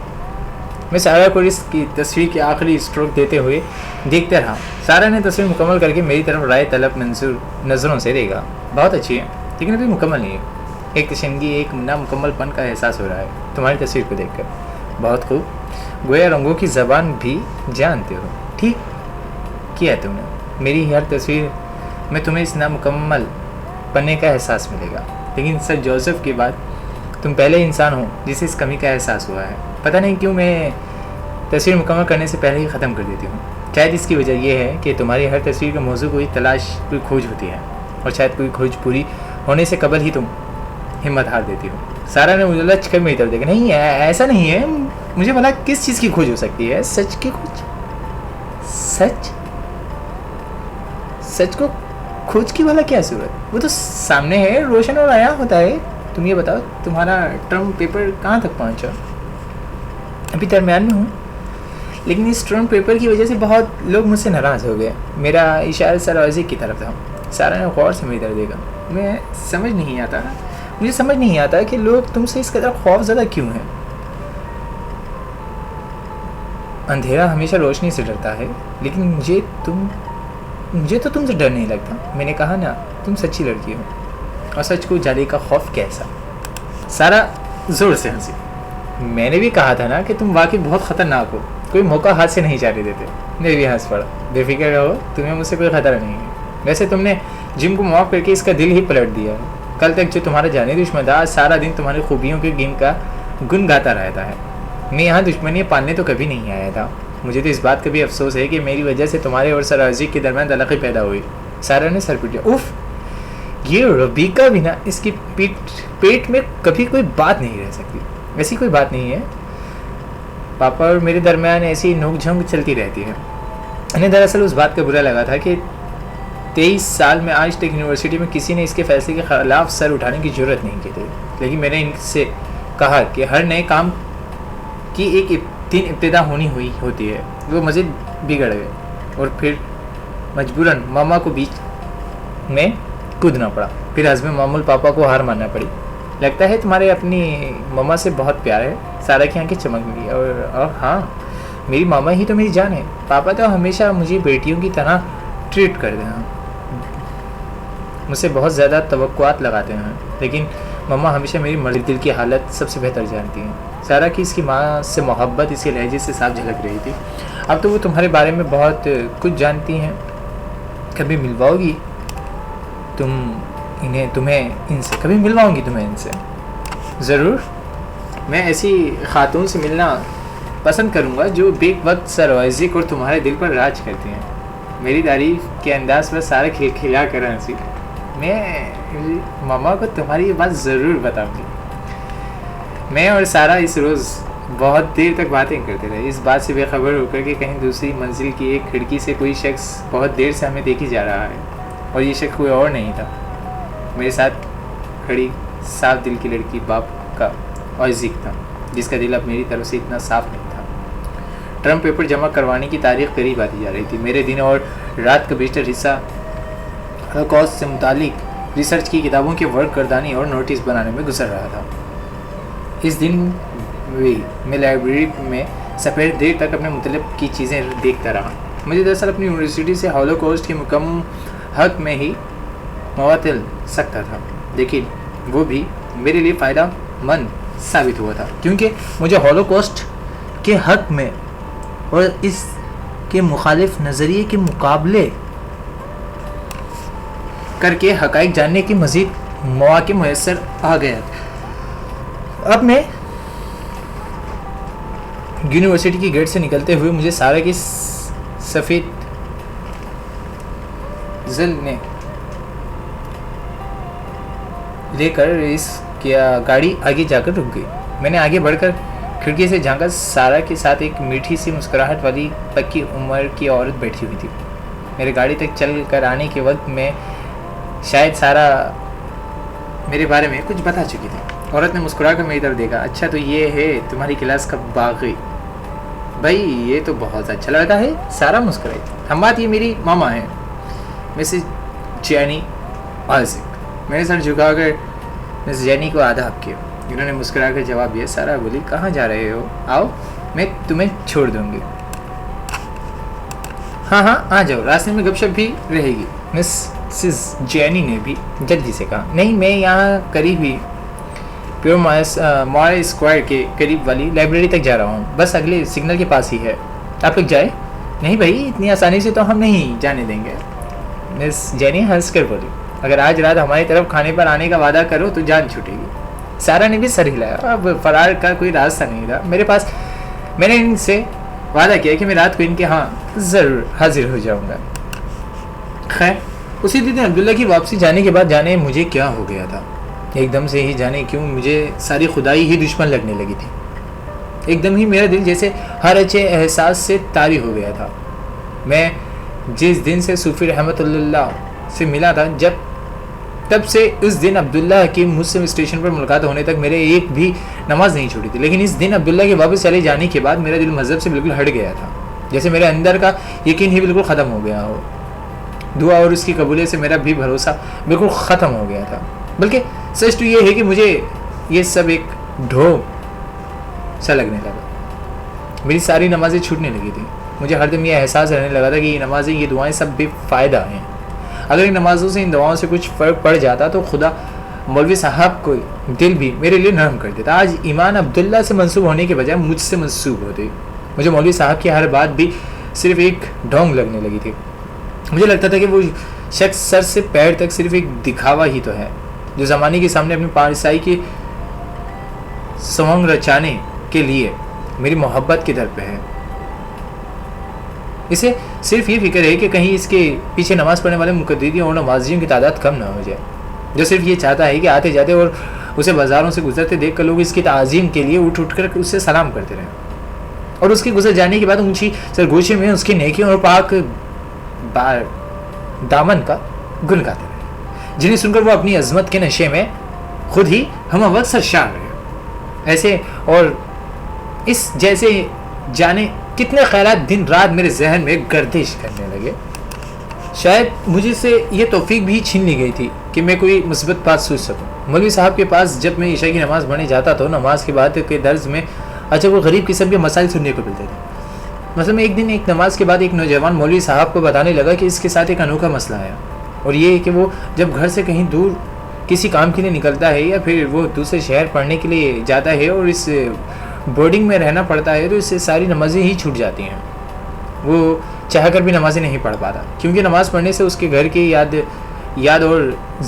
میں سارا کو اس کی تصویر کے آخری اسٹروک دیتے ہوئے دیکھتا رہا. سارا نے تصویر مکمل کر کے میری طرف رائے طلب نظروں سے دیکھا. بہت اچھی ہے، لیکن ابھی مکمل نہیں ہے. ایک تشنگی، ایک نامکمل پن کا احساس ہو رہا ہے تمہاری تصویر کو دیکھ کر. بہت خوب، گویا رنگوں کی زبان بھی جانتے ہو. ٹھیک کیا تم نے. میری ہر تصویر میں تمہیں اس نامکمل پنے کا احساس ملے گا. لیکن سر جوزف کے بعد تم پہلے انسان ہو جسے اس کمی کا احساس ہوا ہے. پتہ نہیں کیوں میں تصویر مکمل کرنے سے پہلے ہی ختم کر دیتی ہوں. شاید اس کی وجہ یہ ہے کہ تمہاری ہر تصویر کا موضوع کوئی تلاش، کوئی کھوج ہوتی ہے، اور شاید کوئی کھوج پوری ہونے سے قبل ہی تم ہمت ہار دیتی ہو. سارا نے مجھے لچ کر میری طرف دیکھا. نہیں ایسا نہیں ہے. مجھے بھلا کس چیز کی کھوج ہو سکتی ہے؟ سچ کی کھوج؟ سچ کو کھوج کی بھلا کیا ضرورت؟ وہ تو سامنے ہے، روشن اور عیاں ہوتا ہے. تم یہ بتاؤ تمہارا ٹرم پیپر کہاں تک پہنچا؟ ابھی درمیان میں ہوں، لیکن اس ٹرم پیپر کی وجہ سے بہت لوگ مجھ سے ناراض ہو گئے. میرا اشارہ سروازی کی طرف تھا. سارا نے غور سے میری طرف دیکھا. مجھے سمجھ نہیں آتا کہ لوگ تم سے اس قدر خوف زدہ کیوں ہیں. اندھیرا ہمیشہ روشنی سے ڈرتا ہے، لیکن مجھے تو تم سے ڈر نہیں لگتا. میں نے کہا نا، تم سچی لڑکی ہو، اور سچ کو جانے کا خوف کیسا؟ سارا زور سے ہنسی. میں نے بھی کہا تھا نا کہ تم واقعی بہت خطرناک ہو، کوئی موقع ہاتھ سے نہیں جانے دیتے. میں بھی ہنس پڑا. بے فکر رہو، تمہیں مجھ سے کوئی خطرہ نہیں ہے. ویسے تم نے جم کو معاف کر کے اس کا دل ہی پلٹ دیا ہے. کل تک جو تمہارا جانی دشمن تھا، سارا دن تمہاری خوبیوں کے گن گاتا رہتا ہے. میں یہاں دشمنیاں پالنے تو کبھی نہیں آیا تھا. مجھے تو اس بات کا بھی افسوس ہے کہ میری وجہ سے تمہارے اور سر عزیز کے درمیان تلخی پیدا ہوئی. سارا نے سر پٹیا. اف، یہ ربیکا بھی نا، اس کی پیٹ میں کبھی کوئی بات نہیں رہ سکتی. ایسی کوئی بات نہیں ہے. پاپا اور میرے درمیان ایسی نوک جھونک چلتی رہتی ہے. انہیں دراصل اس بات کا برا لگا تھا کہ 23 سال میں آج تک یونیورسٹی میں کسی نے اس کے فیصلے کے خلاف سر اٹھانے کی جرت نہیں کی تھی. لیکن میں نے ان سے کہا کہ ہر نئے کام کی ایک دن ابتدا ہوتی ہے. وہ مزید بگڑ گئے اور پھر مجبوراً ماما کو بیچ میں کودنا پڑا. پھر حزب معمول پاپا کو ہار ماننا پڑی. لگتا ہے تمہارے اپنی ماما سے بہت پیار ہے. سارا کی آنکھیں چمک گئی. اور ہاں، میری ماما ہی تو میری جان ہے. پاپا تو ہمیشہ مجھے بیٹیوں کی طرح ٹریٹ کر دینا، مجھ سے بہت زیادہ توقعات لگاتے ہیں. لیکن ماما ہمیشہ میری مرضی دل کی حالت سب سے بہتر جانتی ہیں. سارا کی اس کی ماں سے محبت اس کے لہجے سے صاف جھلک رہی تھی. اب تو وہ تمہارے بارے میں بہت کچھ جانتی ہیں. کبھی ملواؤ گی تمہیں ان سے؟ کبھی ملواؤں گی تمہیں ان سے. ضرور. میں ایسی خاتون سے ملنا پسند کروں گا جو بیک وقت سروائزی اور تمہارے دل پر راج کرتی ہیں. میری تعریف کے انداز پر سارا کھلا کر ہنسی. میں ماما کو تمہاری یہ بات ضرور بتاؤں گی. میں اور سارا اس روز بہت دیر تک باتیں کرتے رہے، اس بات سے بے خبر ہو کر کہ کہیں دوسری منزل کی ایک کھڑکی سے کوئی شخص بہت دیر سے ہمیں دیکھی جا رہا ہے. اور یہ شخص کوئی اور نہیں تھا، میرے ساتھ کھڑی صاف دل کی لڑکی باپ کا عزیز تھا، جس کا دل اب میری طرف سے اتنا صاف نہیں تھا. ٹرم پیپر جمع کروانے کی تاریخ قریب آتی جا رہی تھی. میرے دن اور رات کا بیشتر حصہ ہولوکاسٹ سے متعلق ریسرچ کی کتابوں کی ورک گردانی اور نوٹس بنانے میں گزر رہا تھا. اس دن بھی میں لائبریری میں سفید دیر تک اپنے مطلب کی چیزیں دیکھتا رہا. مجھے دراصل اپنی یونیورسٹی سے ہولوکاسٹ کے مکمل حق میں ہی معطل سکتا تھا، لیکن وہ بھی میرے لیے فائدہ مند ثابت ہوا تھا، کیونکہ مجھے ہولوکاسٹ کے حق میں اور اس کے مخالف نظریے کے مقابلے کر کے حقائق جاننے کی مزید مواقع میسر آ گیا. اب میں یونیورسٹی کی گیٹ سے نکلتے ہوئے مجھے سارا کی سفید ذل نے لے کر اس کیا گاڑی آگے جا کر رک گئی. میں نے آگے بڑھ کر کھڑکی سے جھانکا. سارا کے ساتھ ایک میٹھی سی مسکراہٹ والی پکی عمر کی عورت بیٹھی ہوئی تھی. میرے گاڑی تک چل کر آنے کے وقت میں شاید سارا میرے بارے میں کچھ بتا چکی تھی. عورت نے مسکرا کر میری طرف دیکھا. اچھا تو یہ ہے تمہاری کلاس کا باغی؟ بھائی یہ تو بہت اچھا لڑکا ہے. سارا مسکرائی. ہم بات یہ میری ماما ہے، مسز جینی آزک. میں نے سر جھکا کر مسز جینی کو آداب کیا. انہوں نے مسکرا کر جواب دیا. سارا بولی کہاں جا رہے ہو؟ آؤ میں تمہیں چھوڑ دوں گی. ہاں آ جاؤ، راستے میں گپ شپ بھی رہے گی. مسز جینی نے بھی جلدی سے کہا. نہیں، میں یہاں قریب ہی پیور مارے اسکوائر کے قریب والی لائبریری تک جا رہا ہوں. بس اگلے سگنل کے پاس ہی ہے. آپ لوگ جائے؟ نہیں بھائی، اتنی آسانی سے تو ہم نہیں جانے دیں گے. مس جینی ہنس کر بولی. اگر آج رات ہماری طرف کھانے پر آنے کا وعدہ کرو تو جان چھوٹے گی. سارا نے بھی سر ہلایا. اب فرار کا کوئی راستہ نہیں تھا میرے پاس. میں نے ان سے وعدہ کیا کہ میں رات کو ان کے ہاں ضرور حاضر ہو جاؤں گا. خیر اسی دن عبداللہ کی واپسی جانے کے بعد جانے مجھے کیا ہو گیا تھا. ایک دم سے ہی جانے کیوں مجھے ساری خدائی ہی دشمن لگنے لگی تھی. ایک دم ہی میرا دل جیسے ہر اچھے احساس سے طاری ہو گیا تھا. میں جس دن سے صوفی رحمۃ اللہ سے ملا تھا تب سے اس دن عبداللہ کی مجھ سے اسٹیشن پر ملاقات ہونے تک میرے ایک بھی نماز نہیں چھوٹی تھی. لیکن اس دن عبداللہ کے واپس چلے جانے کے بعد میرا دل مذہب سے بالکل ہٹ گیا تھا. جیسے میرے اندر کا یقین ہی بالکل ختم ہو گیا ہو. دعا اور اس کی قبولیت سے میرا بھی بھروسہ بالکل ختم ہو گیا تھا. بلکہ سچ تو یہ ہے کہ مجھے یہ سب ایک ڈھو سا لگنے لگا. میری ساری نمازیں چھوٹنے لگی تھی. مجھے ہر دم یہ احساس رہنے لگا تھا کہ یہ نمازیں یہ دعائیں سب بے فائدہ ہیں. اگر ان نمازوں سے ان دعاؤں سے کچھ فرق پڑ جاتا تو خدا مولوی صاحب کو دل بھی میرے لیے نرم کر دیتا. آج ایمان عبداللہ سے منسوب ہونے کے بجائے مجھ سے منسوب ہوتے. مجھے مولوی صاحب کی ہر بات بھی صرف ایک ڈھونگ لگنے لگی تھی. مجھے لگتا تھا کہ وہ شخص سر سے پیر تک صرف ایک دکھاوا ہی تو ہے جو زمانے کے سامنے اپنی پارسائی کی سونگ رچانے کے لیے میری محبت کے در پہ ہے. اسے صرف یہ فکر ہے کہ کہیں اس کے پیچھے نماز پڑھنے والے مقتدیوں اور نمازیوں کی تعداد کم نہ ہو جائے. جو صرف یہ چاہتا ہے کہ آتے جاتے اور اسے بازاروں سے گزرتے دیکھ کر لوگ اس کی تعظیم کے لیے اٹھ کر اس سے سلام کرتے رہیں اور اس کے گزر جانے کے بعد اونچی سرگوشی میں اس کی نیکیوں اور پاک دامن کا گن گاتے رہے جنہیں سن کر وہ اپنی عظمت کے نشے میں خود ہی ہم وقت سرشار رہے. ایسے اور اس جیسے جانے کتنے خیالات دن رات میرے ذہن میں گردش کرنے لگے. شاید مجھے سے یہ توفیق بھی چھین لی گئی تھی کہ میں کوئی مثبت بات سوچ سکوں. مولوی صاحب کے پاس جب میں عشاء کی نماز پڑھنے جاتا تو نماز کے بعد کے درس میں اچھا وہ غریب قسم کے مسائل سننے کو ملتے تھے. مثلا ایک دن ایک نماز کے بعد ایک نوجوان مولوی صاحب کو بتانے لگا کہ اس کے ساتھ ایک انوکھا مسئلہ ہے اور یہ کہ وہ جب گھر سے کہیں دور کسی کام کے لیے نکلتا ہے یا پھر وہ دوسرے شہر پڑھنے کے لیے جاتا ہے اور اس بورڈنگ میں رہنا پڑتا ہے تو اس سے ساری نمازیں ہی چھوٹ جاتی ہیں. وہ چاہ کر بھی نمازیں نہیں پڑھ پاتا کیونکہ نماز پڑھنے سے اس کے گھر کی یاد اور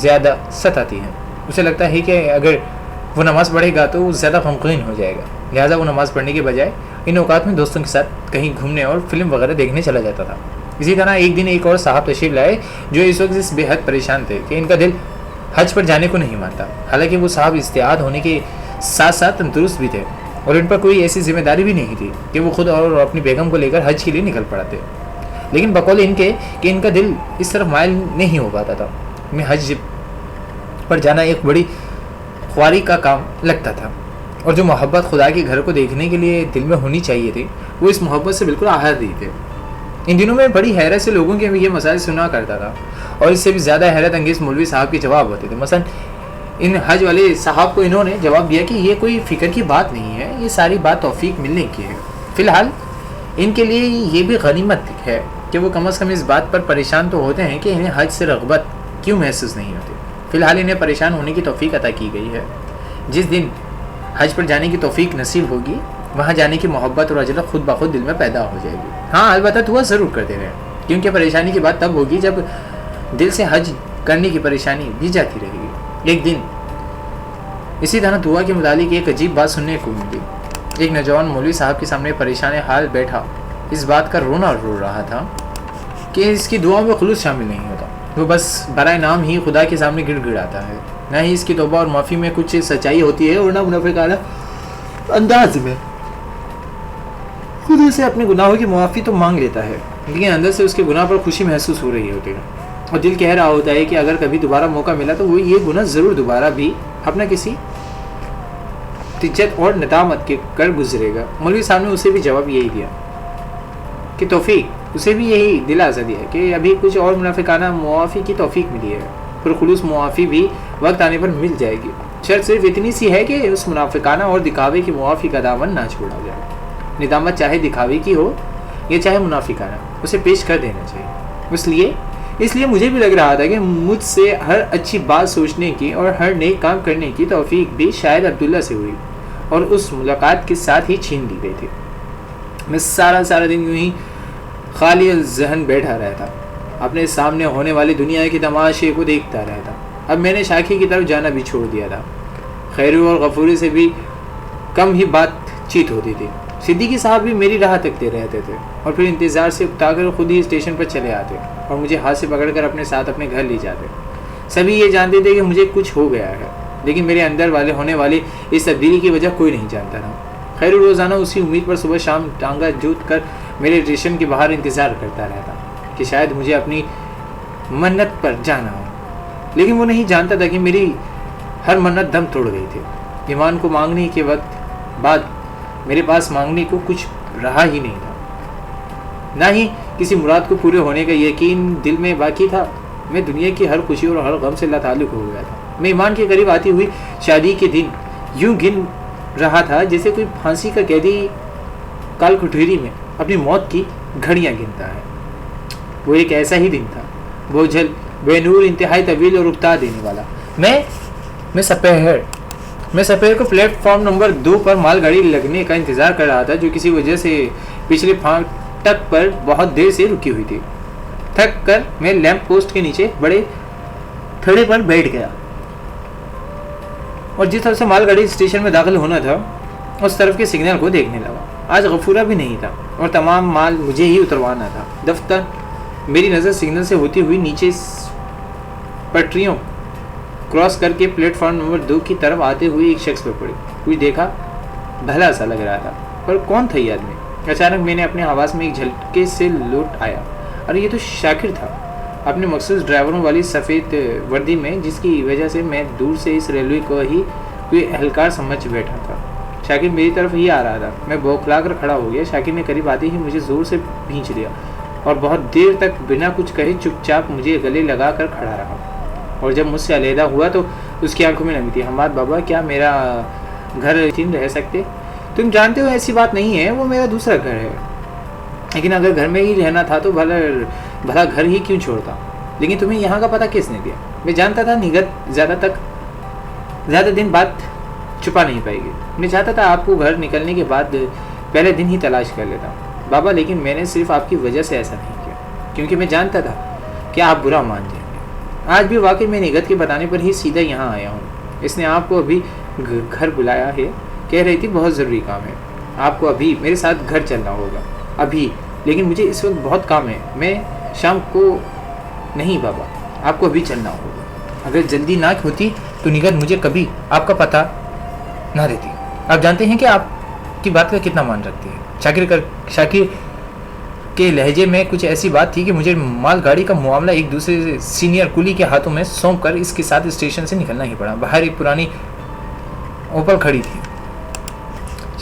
زیادہ ستاتی ہے. اسے لگتا ہے کہ اگر وہ نماز پڑھے گا تو وہ زیادہ غمگین ہو جائے گا. لہٰذا وہ نماز پڑھنے کے بجائے ان اوقات میں دوستوں کے ساتھ کہیں گھومنے اور فلم وغیرہ دیکھنے چلا جاتا تھا. اسی طرح ایک دن ایک اور صاحب تشریف لائے جو اس وقت اس بے حد پریشان تھے کہ ان کا دل حج پر جانے کو نہیں مانتا. حالانکہ وہ صاحب استعداد ہونے کے ساتھ ساتھ تندرست بھی تھے اور ان پر کوئی ایسی ذمہ داری بھی نہیں تھی کہ وہ خود اور اپنی بیگم کو لے کر حج کے لیے نکل پڑاتے. لیکن بقول ان کے کہ ان کا دل اس طرف مائل نہیں ہو پاتا تھا. میں حج پر جانا ایک بڑی خواری کا کام لگتا تھا اور جو محبت خدا کے گھر کو دیکھنے کے لیے دل میں ہونی چاہیے تھی وہ اس محبت سے بالکل آہادی تھے. ان دنوں میں بڑی حیرت سے لوگوں کے یہ مسائل سنا کرتا تھا اور اس سے بھی زیادہ حیرت انگیز مولوی صاحب کے جواب ہوتے تھے. مثلا ان حج والے صاحب کو انہوں نے جواب دیا کہ یہ کوئی فکر کی بات نہیں ہے, یہ ساری بات توفیق ملنے کی ہے. فی الحال ان کے لیے یہ بھی غنیمت ہے کہ وہ کم از کم اس بات پر پریشان تو ہوتے ہیں کہ انہیں حج سے رغبت کیوں محسوس نہیں ہوتی. فی الحال انہیں پریشان ہونے کی توفیق عطا کی گئی ہے. جس دن حج پر جانے کی توفیق نصیب ہوگی وہاں جانے کی محبت اور عجلت خود بخود دل میں پیدا ہو جائے گی. ہاں البتہ دعا ضرور کرتے رہیں کیونکہ پریشانی کی بات تب ہوگی جب دل سے حج کرنے کی پریشانی بھی جاتی رہے گی. ایک دن اسی طرح دعا کے متعلق ایک عجیب بات سننے کو ملی. ایک نوجوان مولوی صاحب کے سامنے پریشان حال بیٹھا اس بات کا رونا رو رہا تھا کہ اس کی دعاؤں میں خلوص شامل نہیں ہوتا. وہ بس برائے نام ہی خدا کے سامنے گڑ گڑاتا ہے. نہ ہی اس کی توبہ اور معافی میں کچھ سچائی ہوتی ہے اور نہ منافقانہ انداز میں خود سے اپنے گناہوں کی معافی تو مانگ لیتا ہے لیکن اندر سے اس کے گناہ پر خوشی محسوس ہو رہی ہوتی ہے اور دل کہہ رہا ہوتا ہے کہ اگر کبھی دوبارہ موقع ملا تو وہ یہ گناہ ضرور دوبارہ بھی اپنا کسی تجت اور ندامت کے کر گزرے گا. مولوی صاحب نے اسے بھی جواب یہی دیا کہ توفیق اسے بھی یہی دلاسا دیا کہ ابھی کچھ اور منافقانہ معافی کی توفیق ملی ہے پر خلوص معافی بھی وقت آنے پر مل جائے گی. شرط صرف اتنی سی ہے کہ اس منافقانہ اور دکھاوے کی معافی کا دامن نہ چھوڑا جائے. ندامت چاہے دکھاوے کی ہو یا چاہے منافقانہ اسے پیش کر دینا چاہیے. اس لیے مجھے بھی لگ رہا تھا کہ مجھ سے ہر اچھی بات سوچنے کی اور ہر نیک کام کرنے کی توفیق بھی شاید عبداللہ سے ہوئی اور اس ملاقات کے ساتھ ہی چھین لی گئی تھی. میں سارا دن یوں ہی خالی ذہن بیٹھا رہتا اپنے سامنے ہونے والی دنیا کے تماشے کو دیکھتا رہتا. اب میں نے شاخی کی طرف جانا بھی چھوڑ دیا تھا. خیرو اور غفوری سے بھی کم ہی بات چیت ہوتی تھی. صدیقی صاحب بھی میری راہ تکتے رہتے تھے اور پھر انتظار سے اکتا کر خود ہی اسٹیشن پر چلے آتے اور مجھے ہاتھ سے پکڑ کر اپنے ساتھ اپنے گھر لے جاتے. سبھی یہ جانتے تھے کہ مجھے کچھ ہو گیا ہے، لیکن میرے اندر ہونے والی اس تبدیلی کی وجہ کوئی نہیں جانتا تھا. خیرو روزانہ اسی امید پر صبح شام ٹانگا جوت کر میرے اسٹیشن کے باہر انتظار کرتا رہتا کہ شاید مجھے اپنی منت پر جانا ہو، لیکن وہ نہیں جانتا تھا کہ میری ہر منت دم توڑ گئی تھی. ایمان کو مانگنے کے وقت بعد میرے پاس مانگنے کو کچھ رہا ہی نہیں تھا، نہ ہی کسی مراد کو پورے ہونے کا یقین دل میں باقی تھا. میں دنیا کی ہر خوشی اور ہر غم سے لاتعلق ہو گیا تھا. میں ایمان کے قریب آتی ہوئی شادی کے دن یوں گن رہا تھا جیسے کوئی پھانسی کا قیدی کال کٹہری میں اپنی موت کی گھڑیاں گنتا ہے. وہ ایک ایسا ہی دن تھا، بوجھل، بے نور، انتہائی طویل اور اکتا دینے والا. میں سپہر کو پلیٹ فارم نمبر 2 پر مال گاڑی لگنے کا انتظار کر رہا تھا، جو کسی وجہ سے پچھلے پھاٹک پر بہت دیر سے رکی ہوئی تھی. تھک کر میں لیمپ پوسٹ کے نیچے بڑے تھڑے پر بیٹھ گیا اور جس طرف سے مال گاڑی اسٹیشن میں داخل ہونا تھا اس طرف کے سگنل کو دیکھنے لگا. آج غفورہ بھی نہیں تھا اور تمام مال مجھے ہی اتروانا تھا. دفتر میری نظر سگنل سے ہوتی ہوئی نیچے پٹریوں کراس کر کے پلیٹ فارم نمبر 2 کی طرف آتے ہوئے ایک شخص پر پڑی. کچھ دیکھا بھلا سا لگ رہا تھا، پر کون تھا یہ آدمی؟ اچانک میں نے اپنے حواس میں ایک جھٹکے سے لوٹ آیا. ارے یہ تو شاکر تھا، اپنے مخصوص ڈرائیوروں والی سفید وردی میں، جس کی وجہ سے میں دور سے اس ریلوے کو ہی کوئی اہلکار سمجھ بیٹھا تھا. شاکر میری طرف ہی آ رہا تھا. میں بوکھلا کر کھڑا ہو گیا. شاکر نے قریب آتے ہی مجھے زور سے بھینچ لیا اور بہت دیر تک بنا کچھ کہے چپ چاپ مجھے گلے لگا کر کھڑا رہا. اور جب مجھ سے علیحدہ ہوا تو اس کی آنکھوں میں نمی تھی. حماد بابا، کیا میرا گھر رہ سکتے؟ تم جانتے ہو ایسی بات نہیں ہے، وہ میرا دوسرا گھر ہے. لیکن اگر گھر میں ہی رہنا تھا تو بھلا گھر ہی کیوں چھوڑتا؟ لیکن تمہیں یہاں کا پتہ کس نے دیا؟ میں جانتا تھا نگہت زیادہ دن بات چھپا نہیں پائے گی. میں چاہتا تھا آپ کو گھر نکلنے کے بعد پہلے دن ہی تلاش کر لیتا بابا، لیکن میں نے صرف آپ کی وجہ سے ایسا نہیں کیا، کیونکہ میں جانتا تھا کہ آپ برا مان جائیں گے. آج بھی واقعی میں نگہت کے بتانے پر ہی سیدھا یہاں آیا ہوں. اس نے آپ کو ابھی گھر بلایا ہے، کہہ رہی تھی بہت ضروری کام ہے. آپ کو ابھی میرے ساتھ گھر چلنا ہوگا ابھی، لیکن مجھے اس وقت بہت کام ہے. میں شام کو نہیں بابا، آپ کو ابھی چلنا ہوگا. اگر جلدی نہ ہوتی تو نگہت مجھے کبھی آپ کا پتہ نہ دیتی. آپ جانتے ہیں کہ آپ کی بات کا کتنا مان رکھتی ہے. شاکر کے لہجے میں کچھ ایسی بات تھی کہ مجھے مال گاڑی کا معاملہ ایک دوسرے سینئر کولی کے ہاتھوں میں سونپ کر اس کے ساتھ اسٹیشن سے نکلنا ہی پڑا. باہر ایک پرانی اوپل کھڑی تھی.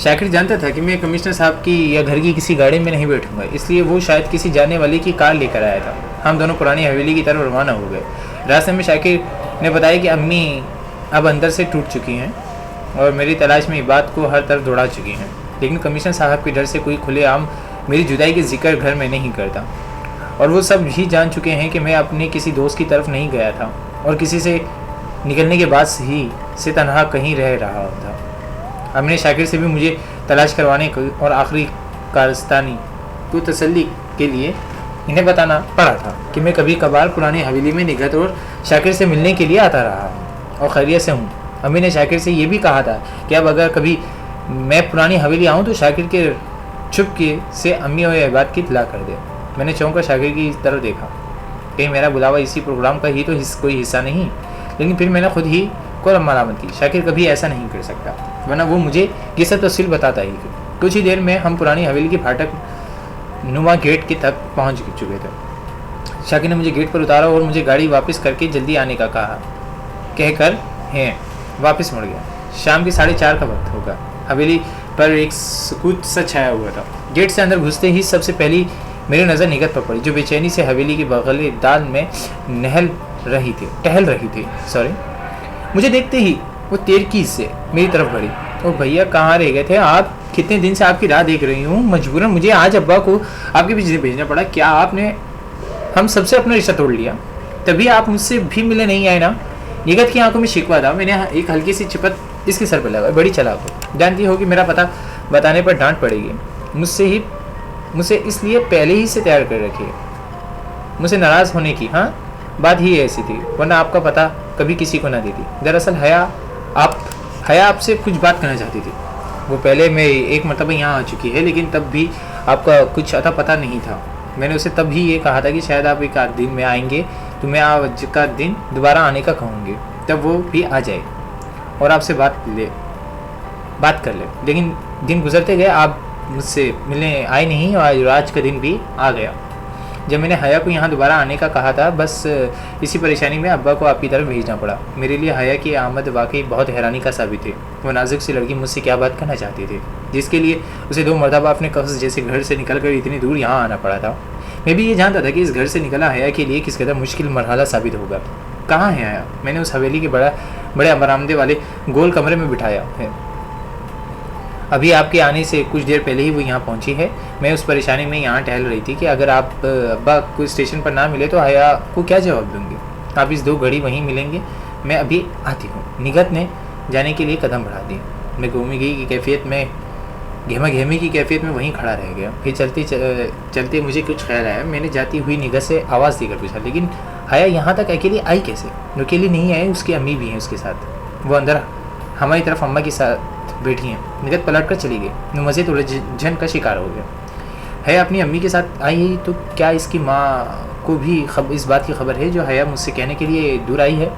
شاکر جانتا تھا کہ میں کمشنر صاحب کی یا گھر کی کسی گاڑی میں نہیں بیٹھوں گا، اس لیے وہ شاید کسی جانے والے کی کار لے کر آیا تھا. ہم دونوں پرانی حویلی کی طرف روانہ ہو گئے. راستے میں شاکر نے بتایا کہ امی اب اندر سے ٹوٹ چکی ہیں اور میری تلاش میں بات کو ہر طرف دوڑا چکی ہیں، لیکن کمشنر صاحب کے ڈر سے کوئی کھلے عام میری جدائی کے ذکر گھر میں نہیں کرتا. اور وہ سب ہی جان چکے ہیں کہ میں اپنے کسی دوست کی طرف نہیں گیا تھا اور کسی سے نکلنے کے بعد ہی سے تنہا کہیں رہ رہا تھا. ہم نے شاکر سے بھی مجھے تلاش کروانے کو اور آخری کارستانی کو تسلی کے لیے انہیں بتانا پڑا تھا کہ میں کبھی کبھار پرانی حویلی میں نگہت اور شاکر سے ملنے کے لیے آتا رہا ہوں اور خیریت سے ہوں. امی نے شاکر سے یہ بھی کہا تھا کہ اب اگر کبھی میں پرانی حویلی آؤں تو شاکر کے چھپ کے سے امی اور احباب کی اطلاع کر دے. میں نے چونک کر شاکر کی طرف دیکھا. کہیں میرا بلاوا اسی پروگرام کا ہی تو کوئی حصہ نہیں؟ لیکن پھر میں نے خود ہی کو ملامت کی. شاکر کبھی ایسا نہیں کر سکتا، ورنہ وہ مجھے یہ سب تفصیل بتاتا ہی. کچھ ہی دیر میں ہم پرانی حویلی کی پھاٹک نما گیٹ کے تک پہنچ چکے تھے. شاکر نے مجھے گیٹ پر اتارا اور مجھے گاڑی واپس کر کے جلدی آنے کا کہہ کر واپس مڑ گیا. شام کے 4:30 کا وقت ہوگا. حویلی پر ایک سکوت سا چھایا ہوا تھا. گیٹ سے اندر گھستے ہی سب سے پہلی میری نظر نگہت پر پڑی، جو بے چینی سے حویلی کی بغل دال میں ٹہل رہی تھی. مجھے دیکھتے ہی وہ تیرکی سے میری طرف بڑھی. او بھیا، کہاں رہ گئے تھے آپ؟ کتنے دن سے آپ کی راہ دیکھ رہی ہوں. مجبوراً مجھے آج ابا کو آپ کے پیچھے بھیجنا پڑا. کیا آپ نے ہم سب سے اپنا رشتہ توڑ لیا؟ تبھی آپ مجھ سے بھی ملے نہیں آئے نا؟ نگہت کی آنکھوں میں شکوہ تھا. میں نے ایک ہلکی سی چپت اس کے سر پہ لگا. بڑی چلاک ہو، جانتی ہو کہ میرا پتہ بتانے پر ڈانٹ پڑے گی. مجھ سے اس لیے پہلے ہی سے تیار کر رکھی ہے، مجھ سے ناراض ہونے کی. ہاں، بات ہی ایسی تھی، ورنہ آپ کا پتہ کبھی کسی کو نہ دیتی. دراصل حیا آپ حیا آپ سے کچھ بات کرنا چاہتی تھی. وہ پہلے میں ایک مرتبہ یہاں آ چکی ہے لیکن تب بھی آپ کا کچھ اتا پتہ نہیں تھا. میں نے اسے تب ہی یہ کہا تھا کہ شاید آپ ایک آدھ دن میں آئیں گے تو میں آج کا دن دوبارہ آنے کا کہوں گی, تب وہ بھی آ جائے اور آپ سے بات کر لے. لیکن دن گزرتے گئے, آپ مجھ سے ملنے آئے نہیں اور آج کا دن بھی آ گیا. جب میں نے حیا کو یہاں دوبارہ آنے کا کہا تھا, بس اسی پریشانی میں ابا کو آپ کی طرف بھیجنا پڑا. میرے لیے حیا کی آمد واقعی بہت حیرانی کا ثابت تھی. وہ نازک سی لڑکی مجھ سے کیا بات کرنا چاہتی تھی جس کے لیے اسے 2 مرتبہ اپنے قفس جیسے گھر سے نکل کر اتنی دور یہاں آنا پڑا تھا. میں بھی یہ جانتا تھا کہ اس گھر سے نکلنا حیا کے لیے کس قدر مشکل مرحلہ ثابت ہوگا. کہاں ہے حیا؟ میں نے اس حویلی کے بڑے برآمدے والے گول کمرے میں بٹھایا ہے. ابھی آپ کے آنے سے کچھ دیر پہلے ہی وہ یہاں پہنچی ہے. میں اس پریشانی میں یہاں ٹہل رہی تھی کہ اگر آپ ابا کو اسٹیشن پر نہ ملے تو حیا کو کیا جواب دوں گی. آپ اس 2 گھڑی وہیں ملیں گے, میں ابھی آتی ہوں. نگہت نے جانے کے لیے قدم بڑھا دیے. میں گھومی کی کیفیت میں وہیں کھڑا رہ گیا. پھر چلتے مجھے کچھ خیال آیا. میں نے جاتی ہوئی نگہت سے آواز دے کر پوچھا, لیکن حیا یہاں تک اکیلی آئی کیسے؟ اکیلی نہیں آئی, اس کی امی بھی ہیں اس کے ساتھ. وہ اندر ہماری طرف اماں کے ساتھ بیٹھی ہیں. نگہت پلٹ کر چلی گئی. میں مزید الجھن کا شکار ہو گیا. حیا اپنی امی کے ساتھ آئی تو کیا اس کی ماں کو بھی اس بات کی خبر ہے جو حیا مجھ سے کہنے کے لیے دور آئی ہے؟